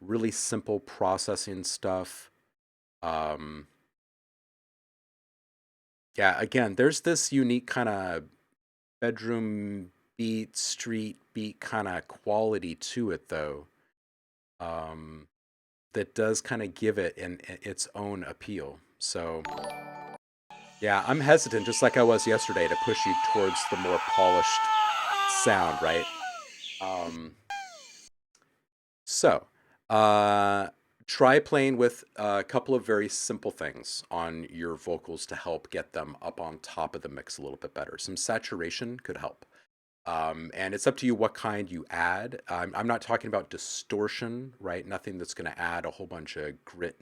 Speaker 1: really simple processing stuff. Yeah, again, there's this unique kind of bedroom beat, street beat kind of quality to it, though, that does kind of give it its own appeal. So, Yeah, I'm hesitant, just like I was yesterday, to push you towards the more polished sound, right? So, try playing with a couple of very simple things on your vocals to help get them up on top of the mix a little bit better. Some saturation could help. And it's up to you what kind you add. I'm not talking about distortion, right? Nothing that's going to add a whole bunch of grit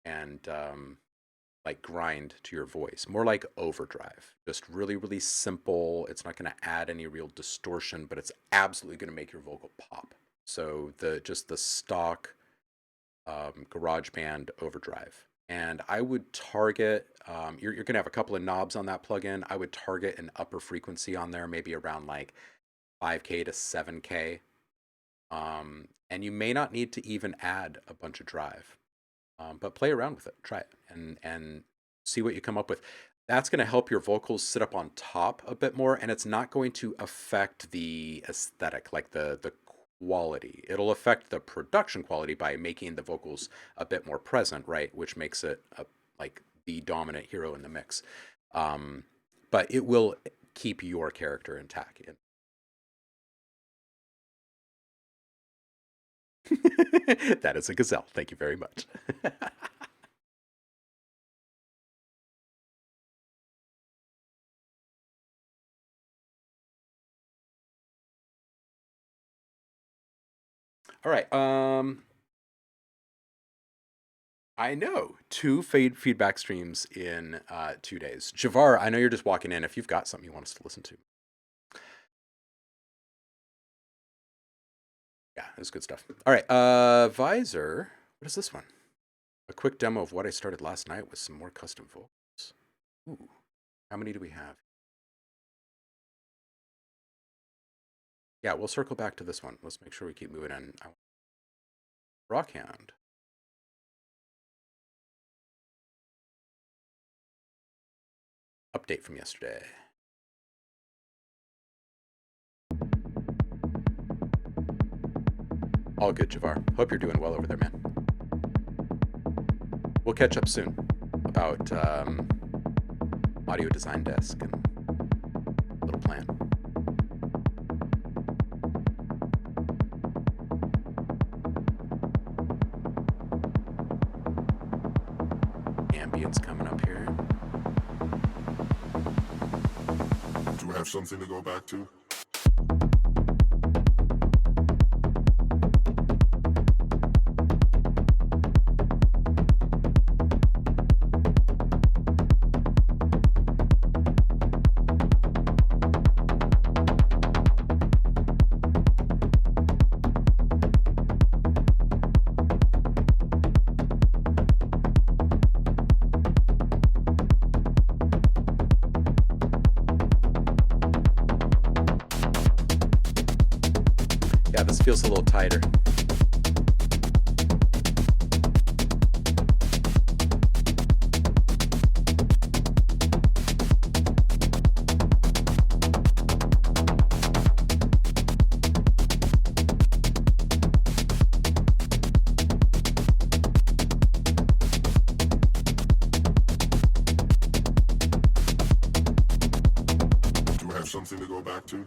Speaker 1: and like grind to your voice. More like overdrive. Just really, really simple. It's not going to add any real distortion, but it's absolutely going to make your vocal pop. So just the stock GarageBand overdrive. And I would target, you're going to have a couple of knobs on that plugin. I would target an upper frequency on there, maybe around like 5K to 7K. And you may not need to even add a bunch of drive, but play around with it, try it, and see what you come up with. That's going to help your vocals sit up on top a bit more, and it's not going to affect the aesthetic, like the quality. It'll affect the production quality by making the vocals a bit more present, right? Which makes it like the dominant hero in the mix. But it will keep your character intact. That is a gazelle. Thank you very much. All right. I know 2 feedback streams in 2 days. Javar, I know you're just walking in. If you've got something you want us to listen to. Yeah, it was good stuff. All right. Visor. What is this one? A quick demo of what I started last night with some more custom vocals. Ooh. How many do we have? Yeah, we'll circle back to this one. Let's make sure we keep moving in. Rockhand. Update from yesterday. All good, Javar. Hope you're doing well over there, man. We'll catch up soon about audio design desk and little plan. Ambience coming up here.
Speaker 8: Do I have something to go back to?
Speaker 1: This feels a little tighter.
Speaker 8: Do I have something to go back to?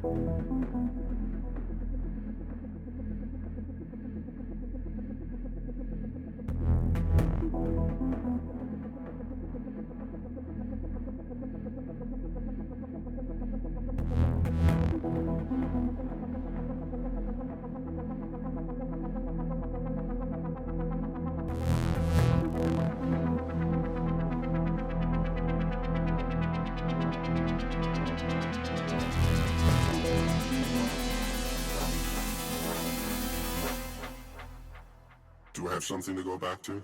Speaker 8: Do I have something to go back to?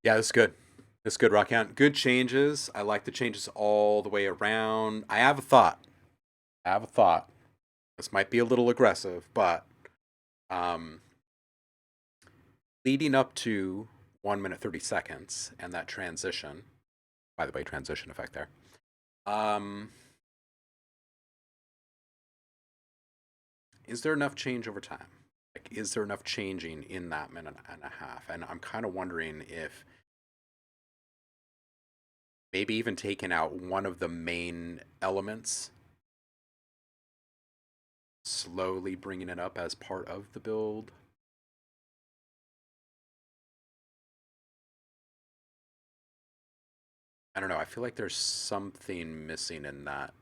Speaker 1: Yeah, this is good. This is good, Rockhound. Good changes. I like the changes all the way around. I have a thought. This might be a little aggressive, but leading up to 1 minute 30 seconds and that transition, by the way, transition effect there. Is there enough change over time? Like, is there enough changing in that minute and a half? And I'm kind of wondering if maybe even taking out one of the main elements, slowly bringing it up as part of the build. I don't know. I feel like there's something missing in that.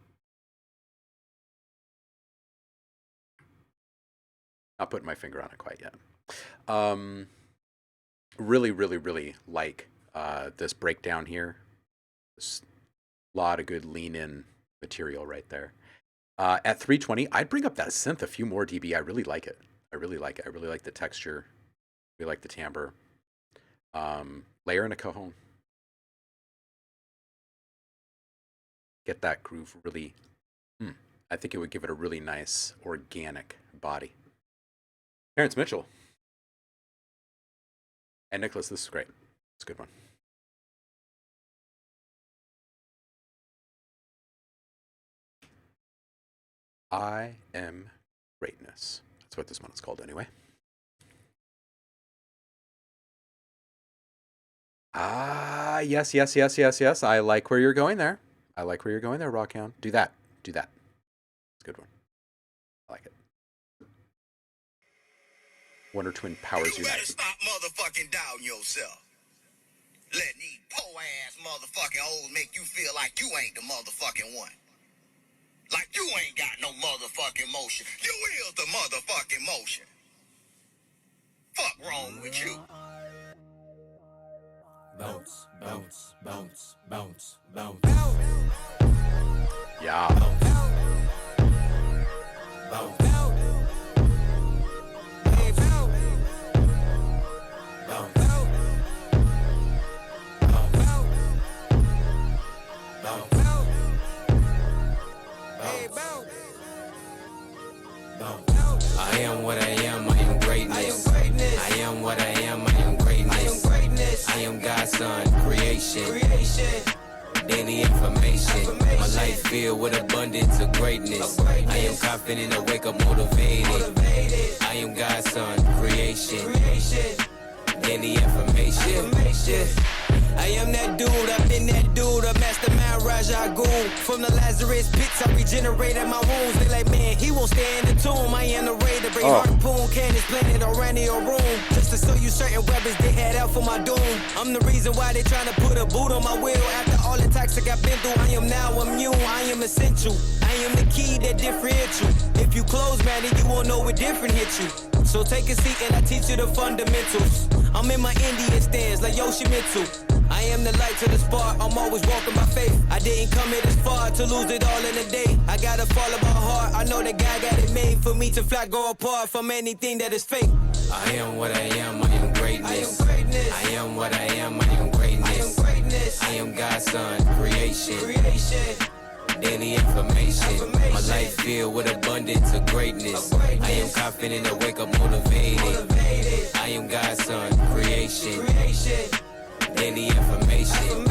Speaker 1: Not putting my finger on it quite yet. Really like this breakdown here. There's a lot of good lean-in material right there. At 320, I'd bring up that synth a few more dB. I really like it. I really like the texture. We like the timbre. Layer in a cajon. Get that groove really. I think it would give it a really nice organic body. Terrence Mitchell. And Nicholas, this is great. It's a good one. I am greatness. That's what this one is called anyway. Yes. I like where you're going there. Rockhound. Do that. It's a good one. I like it. Wonder Twin powers
Speaker 9: you
Speaker 1: unite.
Speaker 9: Better stop motherfucking doubting yourself. Letting these po-ass motherfucking hoes make you feel like you ain't the motherfucking one. Like you ain't got no motherfucking motion. You is the motherfucking motion. Fuck wrong with you.
Speaker 10: Bounce, bounce, bounce, bounce, bounce.
Speaker 1: Yeah.
Speaker 4: I am what I am, I am greatness. I am what I am, I am greatness. I am God's son, creation. Daily information. My life filled with abundance of greatness. I am confident, I wake up motivated. I am God's son, creation. Daily information. I am that dude, I've been that dude, a mastermind Raja Goon. From the Lazarus pits, I regenerated my wounds. They like, man, he won't stay in the tomb. I am the raider, bring harpoon, cannons planted around your room. Just to show you certain weapons they had out for my doom. I'm the reason why they trying to put a boot on my wheel. After all the toxic I've been through, I am now immune. I am essential, I am the key that differentiates you. If you close, man, then you won't know what different hit you. So take a seat and I teach you the fundamentals. I'm in my Indian stance like Yoshimitsu. I am the light to the spark, I'm always walking by faith. I didn't come here this far to lose it all in a day. I gotta follow my heart, I know that God got it made for me to fly, go apart from anything that is fake. I am what I am, I am greatness. I am what I am, I am greatness. I am God's son, creation. Daily information. My life filled with abundance of greatness. I am confident, I wake up motivated. I am God's son, creation. Daily information.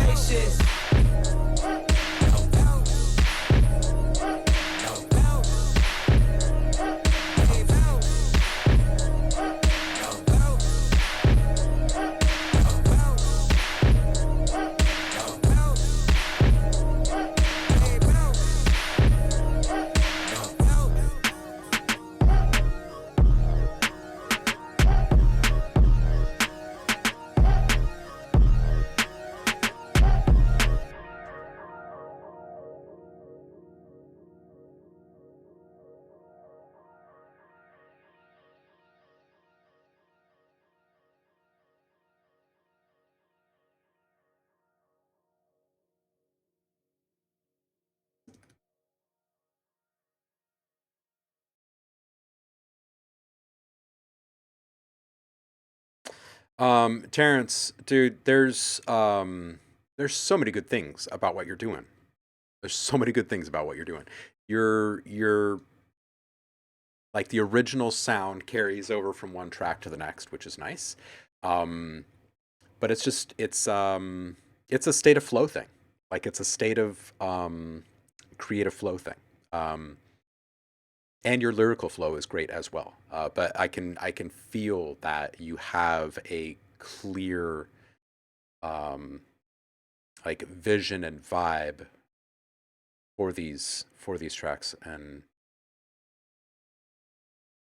Speaker 1: Terrence, dude, there's so many good things about what you're doing. There's so many good things about what you're doing. You're like the original sound carries over from one track to the next, which is nice. Um, but it's a state of flow thing. Like it's a state of creative flow thing. Um, and your lyrical flow is great as well. But I can feel that you have a clear um, like vision and vibe for these tracks, and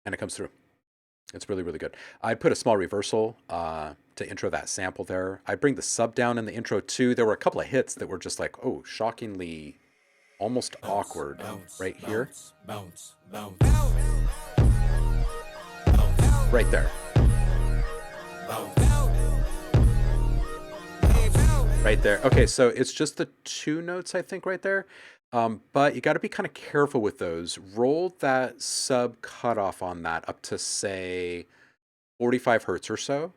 Speaker 1: it comes through. It's really really good. I'd put a small reversal to intro that sample there. I'd bring the sub down in the intro too. There were a couple of hits that were just like, oh, shockingly almost awkward right here. Right there. Right there. Okay, so it's just the two notes, I think, right there. But you got to be kind of careful with those. Roll that sub cutoff on that up to, say, 45 hertz or so.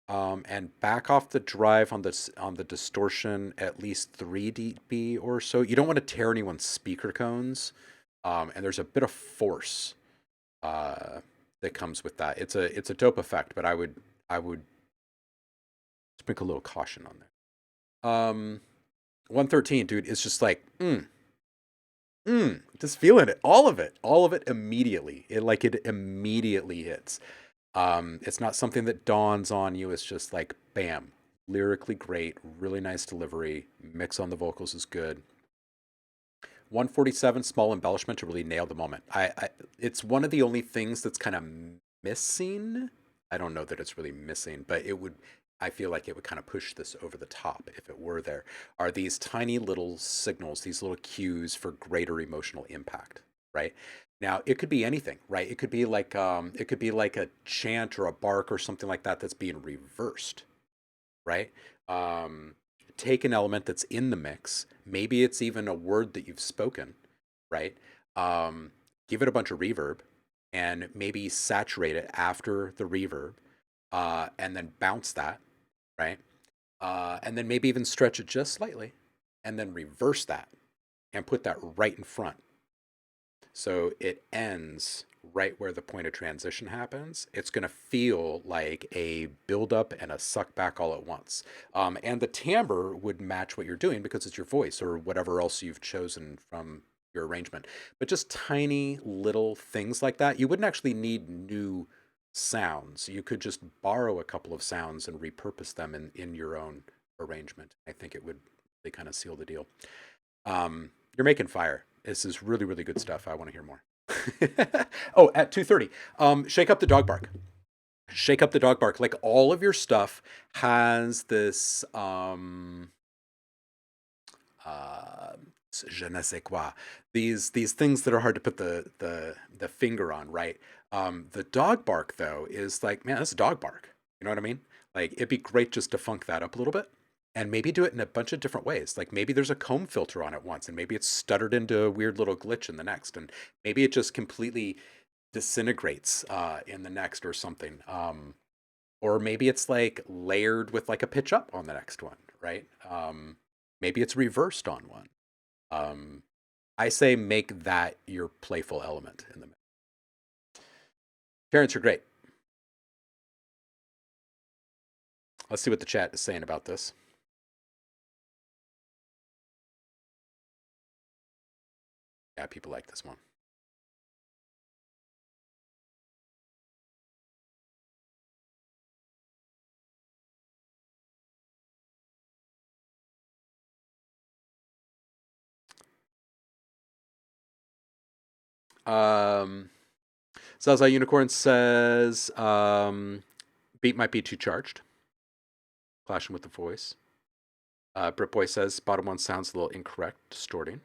Speaker 1: And back off the drive on the distortion at least 3 dB or so. You don't want to tear anyone's speaker cones. And there's a bit of force that comes with that. It's a dope effect, but I would sprinkle a little caution on there. 113, dude, is just like just feeling it, all of it immediately. It immediately hits. It's not something that dawns on you. It's just like bam, lyrically great, really nice delivery. Mix on the vocals is good. 147, small embellishment to really nail the moment. It's one of the only things that's kind of missing. I don't know that it's really missing, but I feel like it would kind of push this over the top if it were there, are these tiny little signals, these little cues for greater emotional impact, right? Now, it could be anything, right? It could be like a chant or a bark or something like that that's being reversed, right? take an element that's in the mix. Maybe it's even a word that you've spoken, right? Give it a bunch of reverb and maybe saturate it after the reverb, and then bounce that, right? And then maybe even stretch it just slightly and then reverse that and put that right in front. So it ends right where the point of transition happens. It's going to feel like a buildup and a suck back all at once. And the timbre would match what you're doing because it's your voice or whatever else you've chosen from your arrangement. But just tiny little things like that. You wouldn't actually need new sounds. You could just borrow a couple of sounds and repurpose them in your own arrangement. I think it would really kind of seal the deal. You're making fire. This is really, really good stuff. I want to hear more. Oh, at 2:30, shake up the dog bark. Shake up the dog bark. Like all of your stuff has this je ne sais quoi. These things that are hard to put the finger on, right? The dog bark though is like, man, that's a dog bark. You know what I mean? Like it'd be great just to funk that up a little bit. And maybe do it in a bunch of different ways. Like maybe there's a comb filter on it once, and maybe it's stuttered into a weird little glitch in the next, and maybe it just completely disintegrates in the next or something. Or maybe it's like layered with like a pitch up on the next one, right? Maybe it's reversed on one. I say make that your playful element in the mix. Terrence, you're great. Let's see what the chat is saying about this. Yeah, people like this one. Zaza Unicorn says beat might be too charged. Clashing with the voice. Britboy says bottom one sounds a little incorrect, distorting.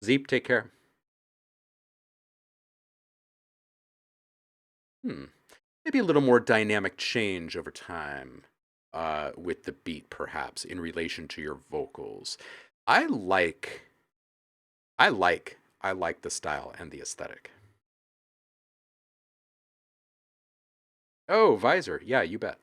Speaker 1: Zeep, take care. Maybe a little more dynamic change over time with the beat, perhaps, in relation to your vocals. I like the style and the aesthetic. Oh, Visor. Yeah, you bet.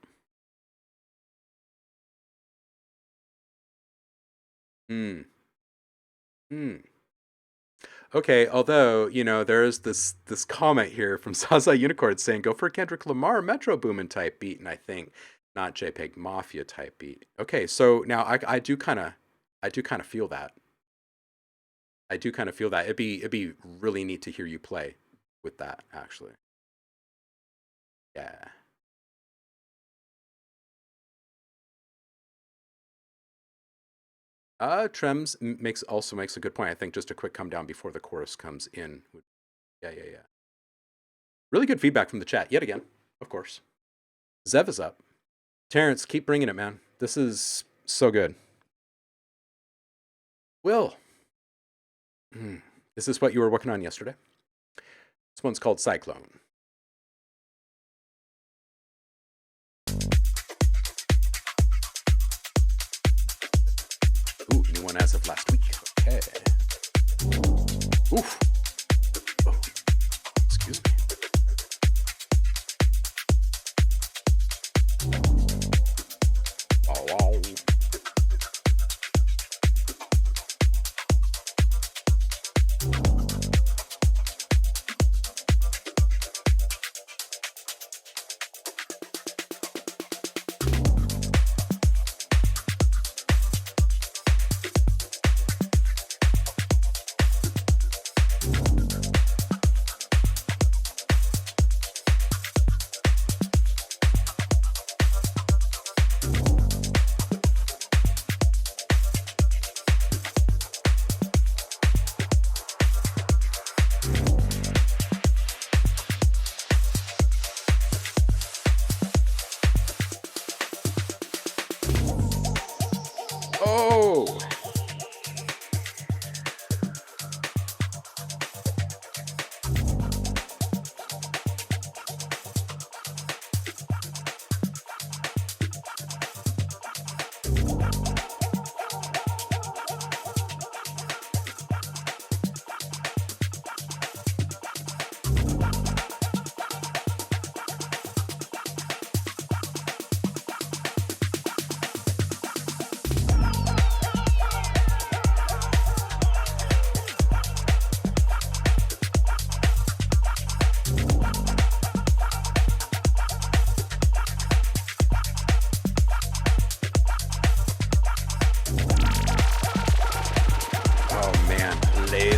Speaker 1: Okay, although, you know, there's this comment here from Zaza Unicorn saying, go for a Kendrick Lamar Metro Boomin type beat, and I think not JPEG Mafia type beat. Okay, so now I do kind of feel that. I do kind of feel that. It'd be really neat to hear you play with that, actually. Yeah. Trems also makes a good point. I think just a quick come down before the chorus comes in. Yeah. Really good feedback from the chat yet again, of course. Zev is up. Terrence, keep bringing it, man. This is so good. Will. This is what you were working on yesterday. This one's called Cyclone. Ooh, new one as of last week. Okay. Oof. Oh, excuse me. Oh, wow.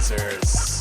Speaker 1: lasers.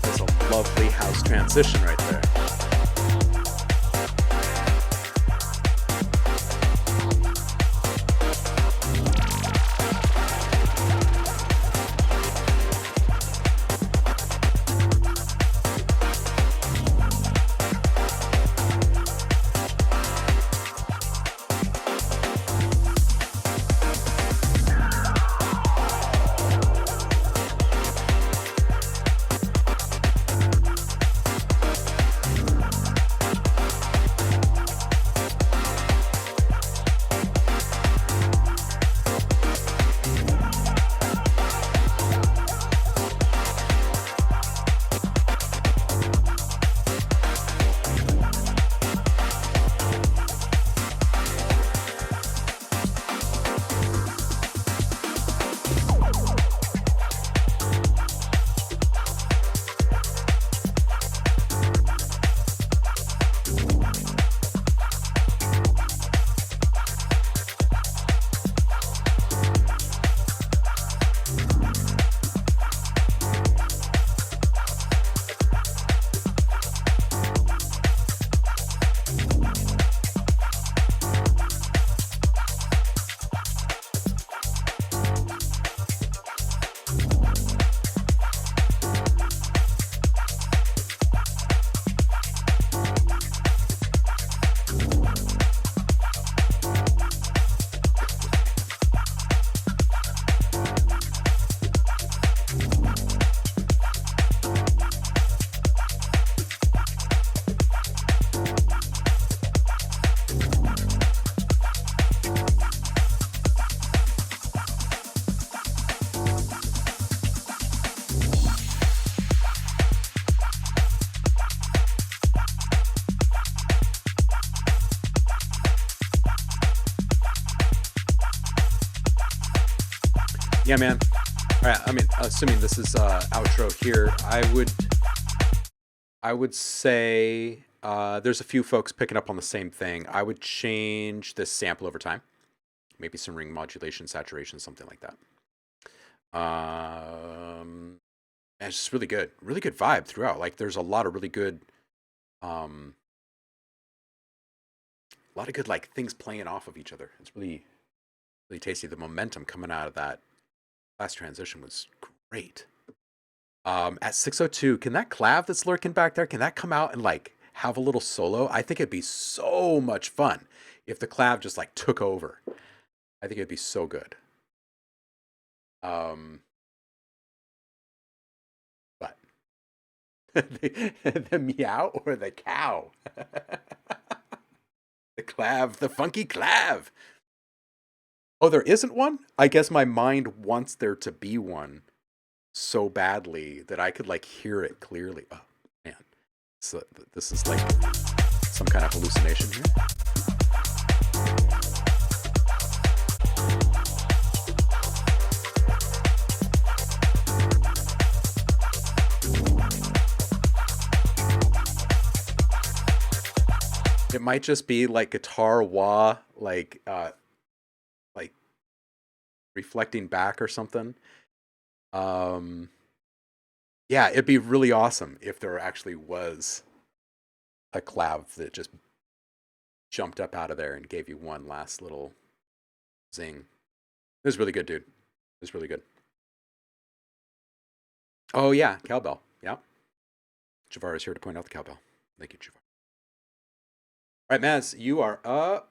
Speaker 1: That's a lovely house transition right there. Yeah, man. All right. I mean, assuming this is outro here, I would say there's a few folks picking up on the same thing. I would change this sample over time, maybe some ring modulation, saturation, something like that. And it's just really good vibe throughout. Like there's a lot of really good, like things playing off of each other. It's really, really tasty. The momentum coming out of that last transition was great. At 602, can that clav that's lurking back there, can that come out and like have a little solo? I think it'd be so much fun if the clav just like took over. I think it'd be so good. But the meow or the cow? The clav, the funky clav. Oh, there isn't one? I guess my mind wants there to be one so badly that I could like hear it clearly. Oh man, so this is like some kind of hallucination here. It might just be like guitar wah, like reflecting back or something. Yeah, it'd be really awesome if there actually was a clav that just jumped up out of there and gave you one last little zing. It was really good, dude. It was really good. Oh yeah, cowbell. Yeah. Javar is here to point out the cowbell. Thank you, Javar. All right, Maz, you are up.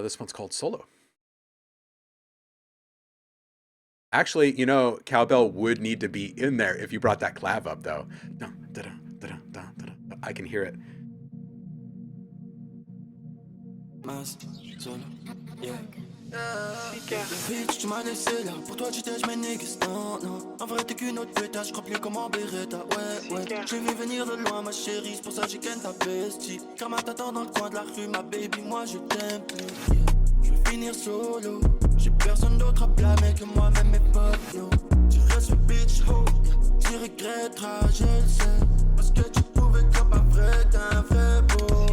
Speaker 1: This one's called Solo. Actually, you know, cowbell would need to be in there if you brought that clav up, though. I can hear it.
Speaker 4: Bitch, tu m'as laissé là. Pour toi, j'étais, j'mets niggas. Non, non. En vrai, t'es qu'une autre bêta. J'crois plus comme en Beretta. Ouais, ouais. J'ai vu venir de loin, ma chérie. C'est pour ça que j'ai ken ta bestie. Karma t'attend dans le coin de la rue, ma baby. Moi, je t'aime plus. Yeah. Je vais finir solo. J'ai personne d'autre à blâmer que moi-même, mes potes. No. Tu restes une bitch, oh. Yeah. Tu regretteras, je le sais. Parce que tu pouvais comme pas vrai, t'es un vrai beau.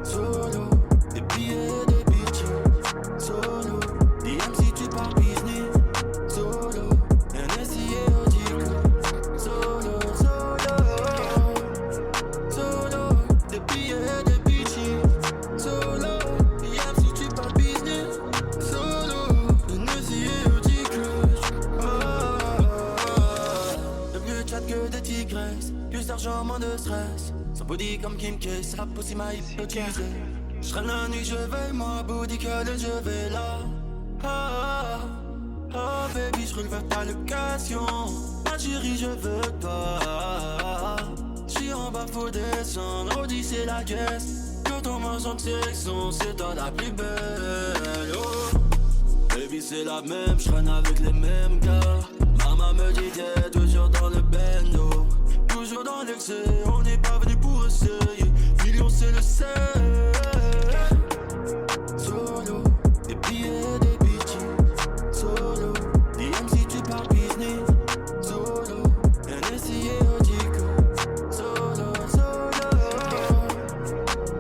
Speaker 4: Solo. Des billets, des bitches. Solo. DM si tu pars business. Solo. Un essayé au dico. Solo, solo. Solo. Des billets, des bitches. Solo. DM si tu pars business. Solo. Un essayé au dico. Le plus chat que des tigresses. Plus d'argent, moins de stress. Son body comme Kim K, sa pussy m'a hypnotisé. J'traîne la nuit, je veille, moi, body collé, je vais là. Oh baby, j'roule vers ta location. Ma chérie, je veux toi. J'suis en bas, faut descendre. Audi, c'est la caisse. Quand on mange en section, c'est toi la plus belle. Oh baby, c'est la même, j'traîne avec les mêmes gars. Maman me dit t'es toujours dans le bendo. Toujours dans l'excès, on n'est pas venu pour essayer. Millions, c'est le sel. Solo, des billets, des bitches. Solo, DM si tu pars business. Solo, un essayé au dico. Solo, solo.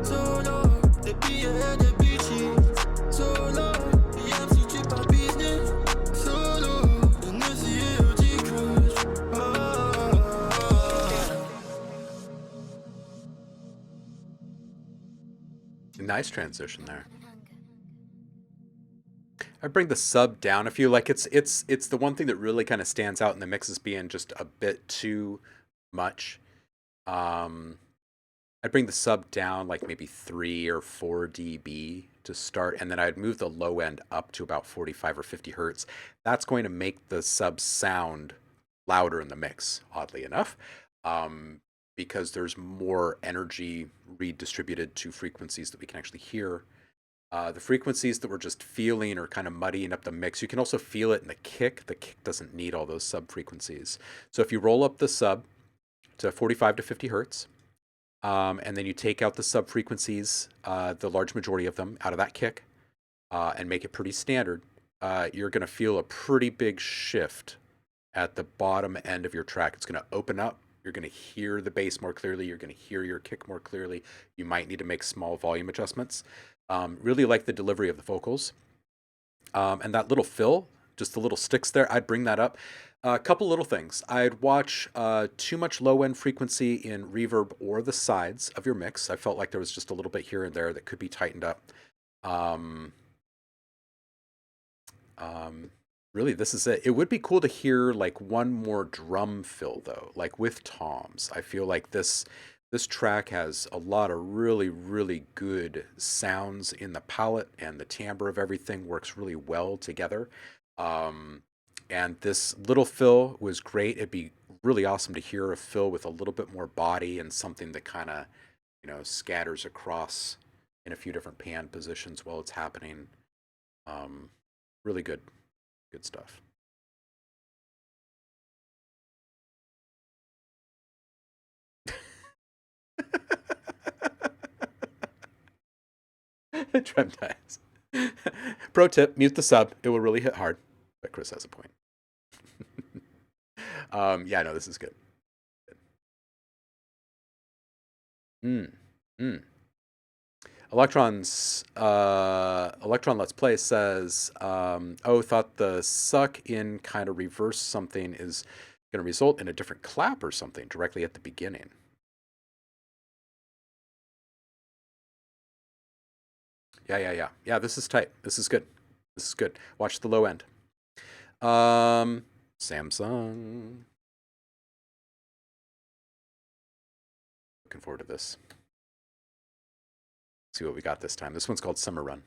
Speaker 4: Solo, des billets, des bitches. Solo, DM si tu pars business. Solo, un essayé au dico.
Speaker 1: Nice transition there. I bring the sub down a few. Like it's the one thing that really kind of stands out in the mix as being just a bit too much. I'd bring the sub down like maybe 3 or 4 dB to start, and then I'd move the low end up to about 45 or 50 hertz. That's going to make the sub sound louder in the mix, oddly enough, because there's more energy redistributed to frequencies that we can actually hear. The frequencies that we're just feeling or kind of muddying up the mix, you can also feel it in the kick. The kick doesn't need all those sub frequencies. So if you roll up the sub to 45 to 50 hertz, and then you take out the sub frequencies, the large majority of them, out of that kick, and make it pretty standard, you're going to feel a pretty big shift at the bottom end of your track. It's going to open up. You're going to hear the bass more clearly. You're going to hear your kick more clearly. You might need to make small volume adjustments. Really like the delivery of the vocals. And that little fill, just the little sticks there, I'd bring that up. A couple little things. I'd watch too much low-end frequency in reverb or the sides of your mix. I felt like there was just a little bit here and there that could be tightened up. Really, this is it. It would be cool to hear like one more drum fill though, like with toms. I feel like this track has a lot of really, really good sounds in the palette, and the timbre of everything works really well together. And this little fill was great. It'd be really awesome to hear a fill with a little bit more body and something that kind of, scatters across in a few different pan positions while it's happening. Really good stuff. Trem times. Pro tip, mute the sub. It will really hit hard. But Chris has a point. Yeah, no, this is good. Electron Let's Play says, thought the suck in kind of reverse something is going to result in a different clap or something directly at the beginning. Yeah, this is tight. This is good. Watch the low end. Samsung. Looking forward to this. See what we got this time. This one's called Summer Run.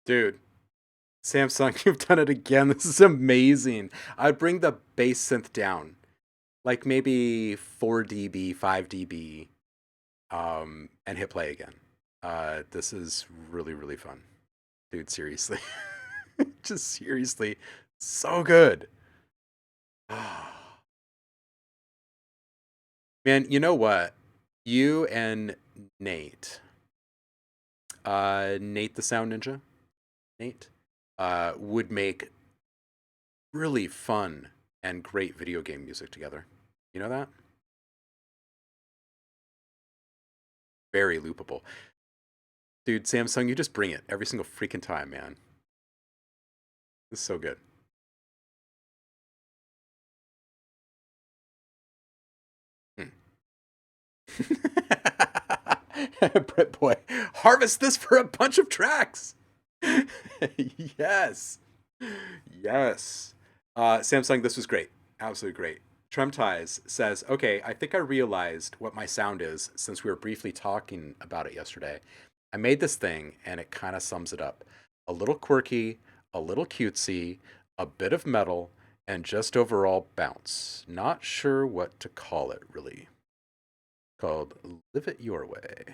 Speaker 1: Dude, Samsung, you've done it again. This is amazing. I'd bring the bass synth down, like maybe 4 dB, 5 dB, and hit play again. This is really, really fun. Dude, seriously. Just seriously, so good. Man, you know what? You and Nate, Nate the Sound Ninja, Nate, would make really fun and great video game music together. You know that? Very loopable. Dude, Samsung, you just bring it every single freaking time, man. This is so good. Brett Boy, harvest this for a bunch of tracks. Yes. Samsung, this was great. Absolutely great. Tremties says, okay, I think I realized what my sound is since we were briefly talking about it yesterday. I made this thing and it kind of sums it up. A little quirky, a little cutesy, a bit of metal, and just overall bounce. Not sure what to call it, really. Called Live It Your Way.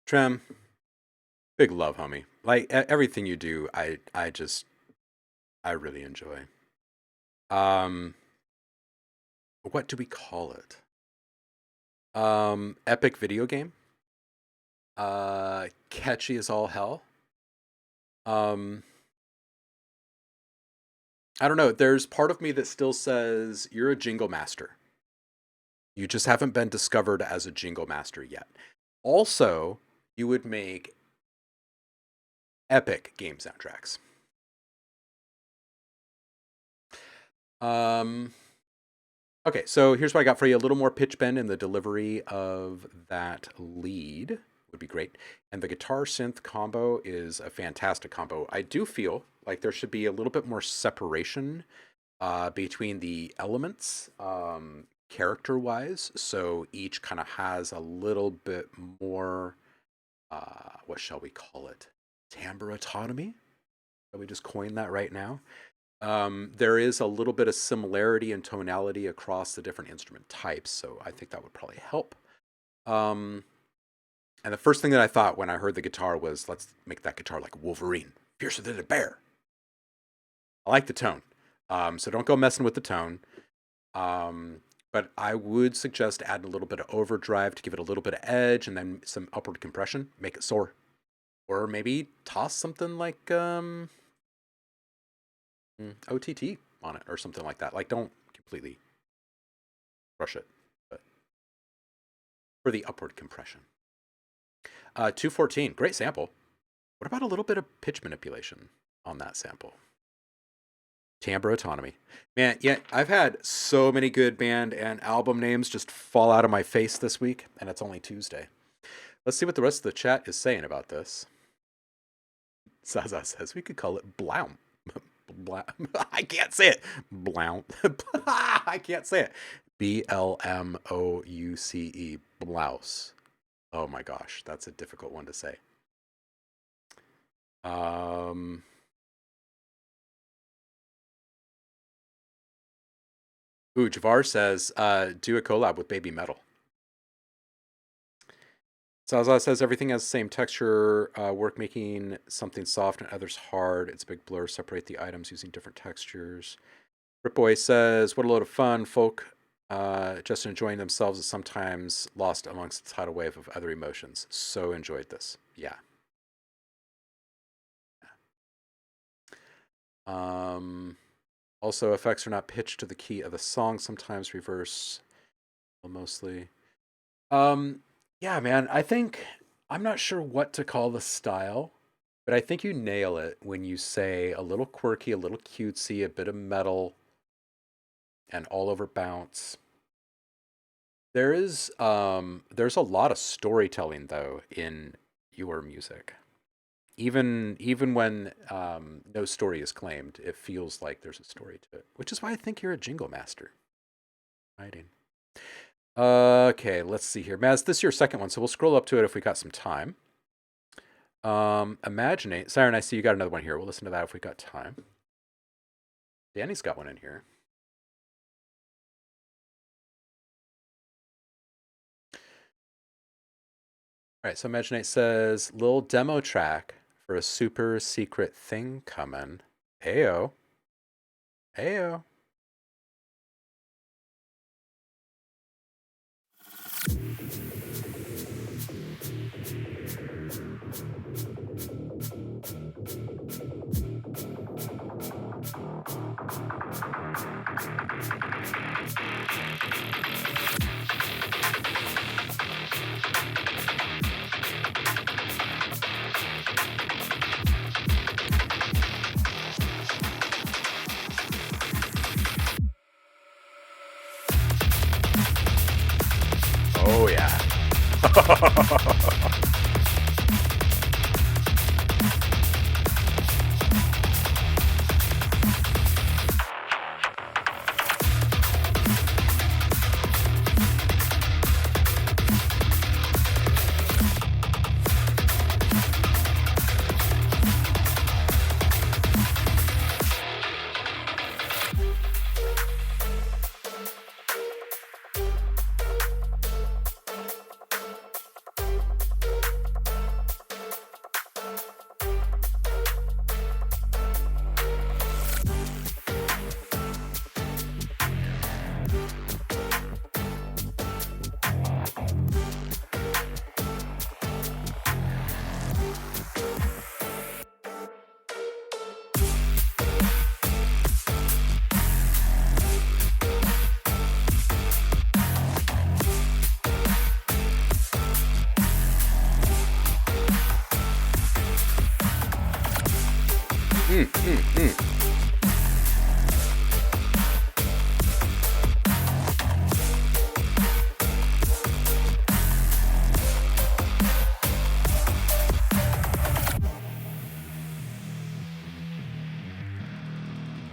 Speaker 1: Trem, big love, homie. Like everything you do, I really enjoy. Um, what do we call it? Epic video game. Catchy as all hell. I don't know. There's part of me that still says you're a jingle master. You just haven't been discovered as a jingle master yet. Also, you would make epic game soundtracks. Okay, so here's what I got for you. A little more pitch bend in the delivery of that lead would be great. And the guitar synth combo is a fantastic combo. I do feel like there should be a little bit more separation between the elements character-wise. So each kind of has a little bit more, what shall we call it? Timbre autonomy? Shall we just coin that right now? There is a little bit of similarity in tonality across the different instrument types, so I think that would probably help. And the first thing that I thought when I heard the guitar was, let's make that guitar like Wolverine, fiercer than a bear. I like the tone, so don't go messing with the tone. But I would suggest adding a little bit of overdrive to give it a little bit of edge, and then some upward compression, make it soar. Or maybe toss something like OTT on it or something like that. Like, don't completely crush it, but for the upward compression. 214, great sample. What about a little bit of pitch manipulation on that sample? Timbre autonomy. Man, yeah, I've had so many good band and album names just fall out of my face this week, and it's only Tuesday. Let's see what the rest of the chat is saying about this. Zaza says we could call it Bloum. I can't say it. Bloum. I can't say it. BLMOUCE. Blouse. Oh my gosh, that's a difficult one to say. Ooh, Javar says, do a collab with Baby Metal. Zaza says everything has the same texture, work making something soft and others hard. It's a big blur, separate the items using different textures. Ripboy says, what a load of fun. Folk just enjoying themselves is sometimes lost amongst the tidal wave of other emotions. So enjoyed this. Yeah. Also, effects are not pitched to the key of the song, sometimes reverse, well, mostly. Yeah, man, I'm not sure what to call the style, but I think you nail it when you say a little quirky, a little cutesy, a bit of metal, and all over bounce. There's a lot of storytelling, though, in your music. Even when no story is claimed, it feels like there's a story to it, which is why I think you're a jingle master. Writing. Okay, let's see here. Maz, this is your second one, so we'll scroll up to it if we got some time. Imaginate. Siren, I see you got another one here. We'll listen to that if we got time. Danny's got one in here. All right, so Imaginate says, little demo track for a super secret thing coming. Ayo. Ayo. Oh, yeah.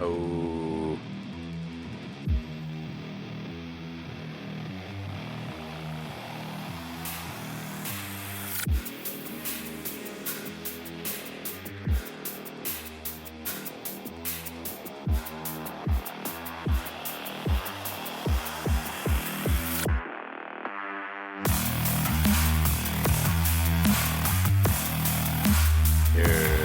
Speaker 1: Oh. Dude.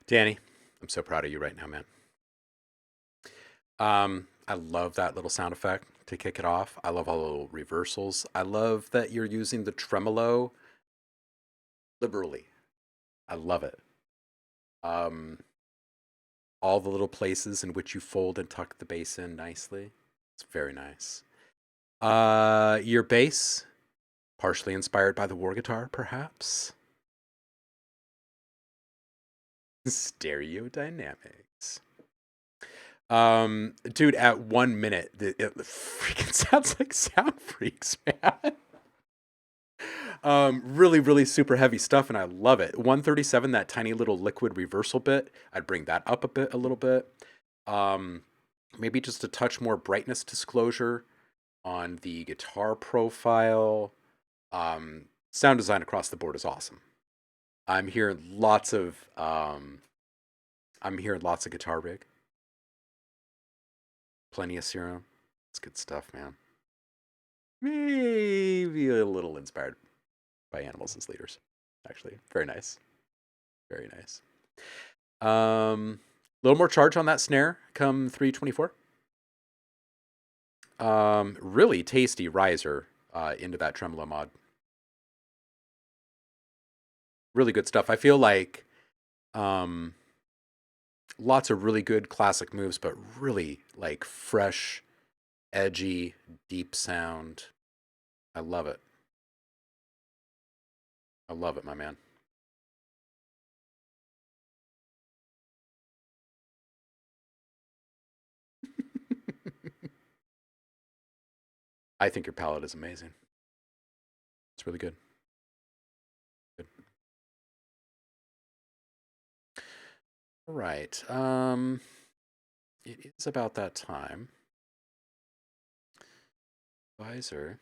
Speaker 1: Danny, I'm so proud of you right now, man. I love that little sound effect to kick it off. I love all the little reversals. I love that you're using the tremolo liberally. I love it. All the little places in which you fold and tuck the bass in nicely. It's very nice. Your bass, partially inspired by the war guitar, perhaps. Stereo dynamics. Dude, at 1 minute, it freaking sounds like Sound Freaks, man. Really, really super heavy stuff, and I love it. 137, that tiny little liquid reversal bit, I'd bring that up a little bit. Maybe just a touch more brightness disclosure on the guitar profile. Sound design across the board is awesome. I'm hearing lots of guitar rig. Plenty of serum. It's good stuff, man. Maybe a little inspired by animals as leaders. Actually, very nice. Very nice. A little more charge on that snare come 324. Really tasty riser into that tremolo mod. Really good stuff. I feel like lots of really good classic moves, but really like fresh, edgy, deep sound. I love it. I love it, my man. I think your palette is amazing. It's really good. Good. All right. It is about that time. Visor.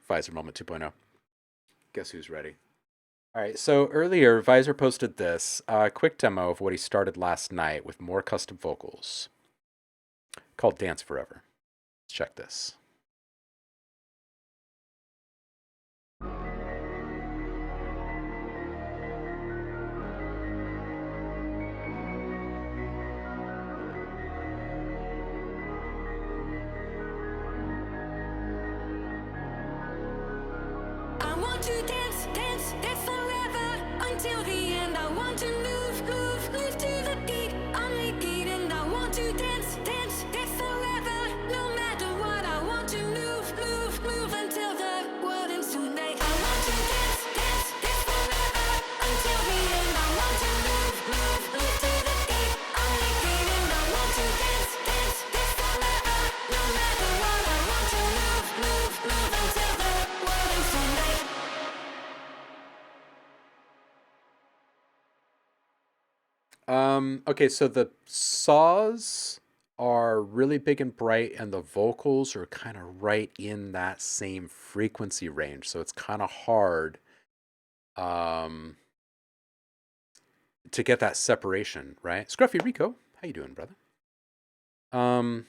Speaker 1: Visor moment 2.0. Guess who's ready? All right, so earlier, Visor posted this quick demo of what he started last night with more custom vocals called Dance Forever. Let's check this. Okay, so the saws are really big and bright, and the vocals are kind of right in that same frequency range. So it's kind of hard to get that separation, right? Scruffy Rico, how you doing, brother? I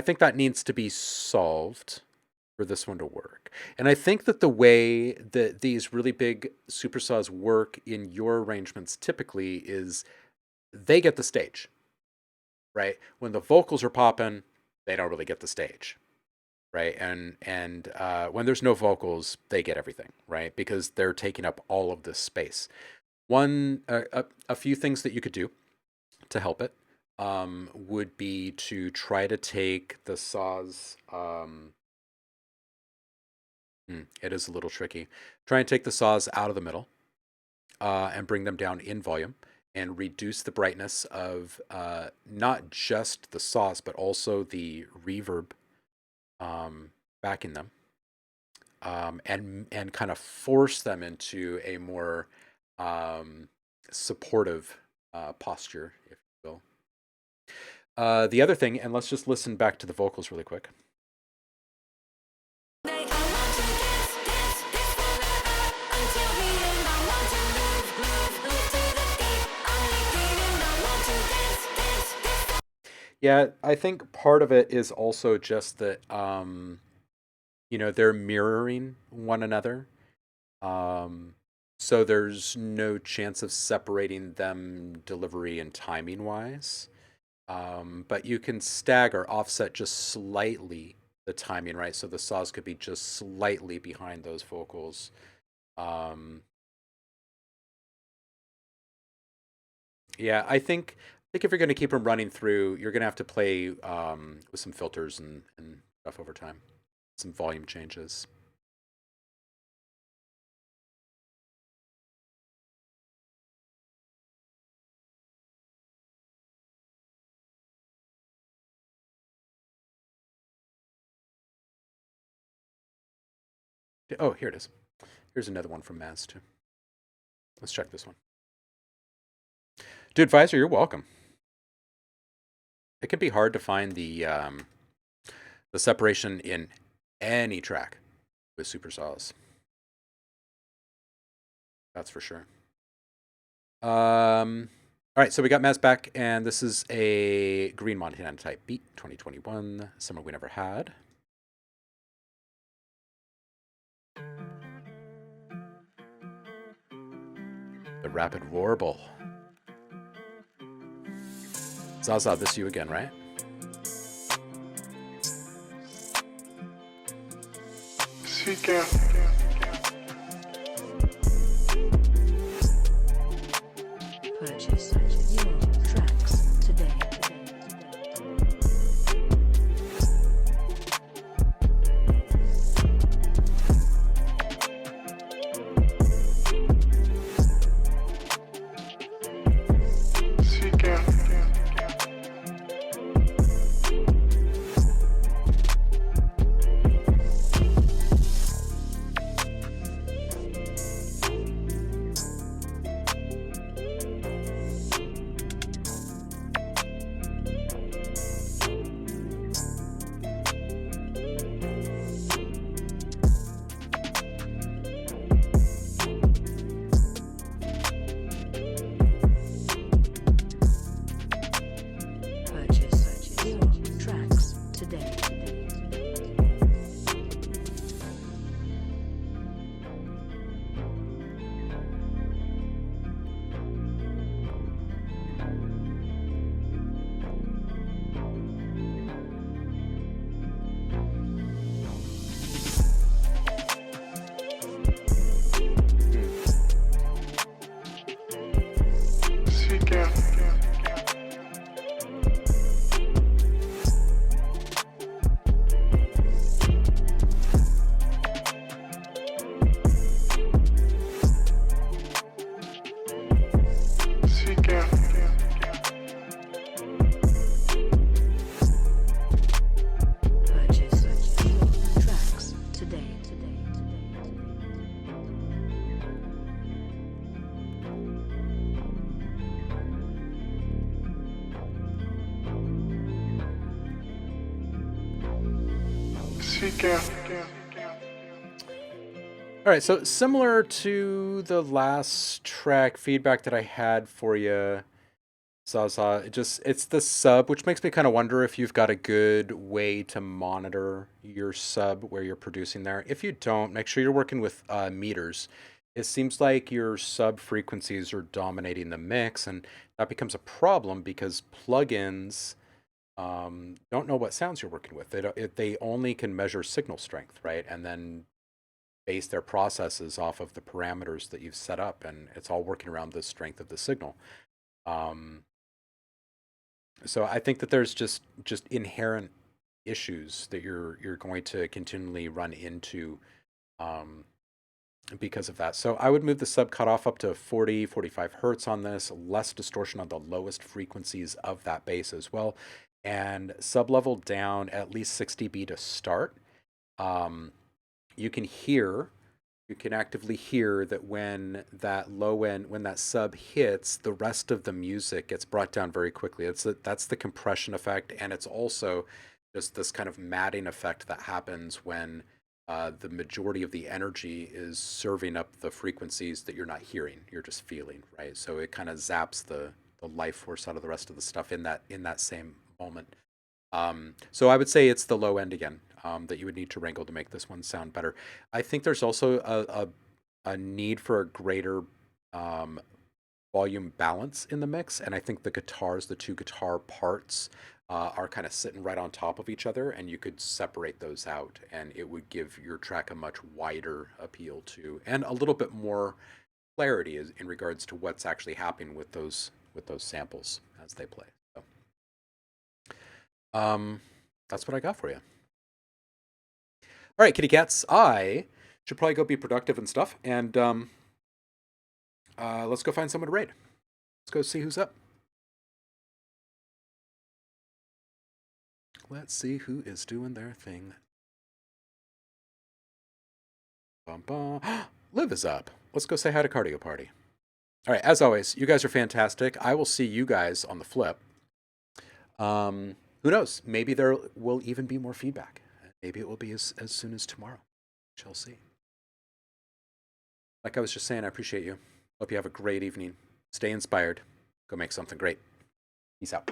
Speaker 1: think that needs to be solved for this one to work. And I think that the way that these really big super saws work in your arrangements typically is they get the stage, right? When the vocals are popping, they don't really get the stage, right? And when there's no vocals, they get everything, right? Because they're taking up all of this space. A few things that you could do to help it would be to try to take the saws. It is a little tricky. Try and take the saws out of the middle and bring them down in volume and reduce the brightness of not just the saws, but also the reverb backing them, and kind of force them into a more supportive posture, if you will. The other thing, and let's just listen back to the vocals really quick. Yeah, I think part of it is also just that they're mirroring one another. Um, so there's no chance of separating them delivery and timing wise. But you can stagger, offset just slightly the timing, right? So the saws could be just slightly behind those vocals. Um, yeah, I think if you're going to keep them running through, you're going to have to play with some filters and stuff over time, some volume changes. Oh, here it is. Here's another one from Maz too. Let's check this one. Dude, Visor, you're welcome. It can be hard to find the separation in any track with super saws. That's for sure. All right, so we got Maz back, and this is a green Montana type beat, 2021, summer we never had. The Rapid Warble. Zaza, this you again, right?
Speaker 8: Seeker.
Speaker 5: Purchase your tracks today.
Speaker 8: Seeker.
Speaker 5: Purchase your tracks today.
Speaker 8: Seeker. Seeker.
Speaker 5: Purchase your tracks today.
Speaker 8: Seeker.
Speaker 1: All right, so similar to the last track feedback that I had for you, Zaza, it's the sub, which makes me kind of wonder if you've got a good way to monitor your sub where you're producing there. If you don't, make sure you're working with meters. It seems like your sub frequencies are dominating the mix, and that becomes a problem because plugins don't know what sounds you're working with. They only can measure signal strength, right? And then base their processes off of the parameters that you've set up, and it's all working around the strength of the signal. Um, so I think that there's just inherent issues that you're going to continually run into um, because of that. So I would move the sub cutoff up to 40, 45 hertz on this, less distortion on the lowest frequencies of that bass as well, and sub level down at least 6 dB to start. You can actively hear that when that low end, when that sub hits, the rest of the music gets brought down very quickly. That's the compression effect, and it's also just this kind of matting effect that happens when the majority of the energy is serving up the frequencies that you're not hearing, you're just feeling, right? So it kind of zaps the life force out of the rest of the stuff in that same moment. So I would say it's the low end again that you would need to wrangle to make this one sound better. I think there's also a need for a greater volume balance in the mix, and I think the guitars, the two guitar parts, are kind of sitting right on top of each other, and you could separate those out, and it would give your track a much wider appeal to, and a little bit more clarity in regards to what's actually happening with those samples as they play. So, that's what I got for you. All right, kitty cats, I should probably go be productive and stuff, and let's go find someone to raid. Let's go see who's up. Let's see who is doing their thing. Bum, bum. Liv is up. Let's go say hi to Cardio Party. All right, as always, you guys are fantastic. I will see you guys on the flip. Who knows? Maybe there will even be more feedback. Maybe it will be as soon as tomorrow. Shall see. Like I was just saying, I appreciate you. Hope you have a great evening. Stay inspired. Go make something great. Peace out.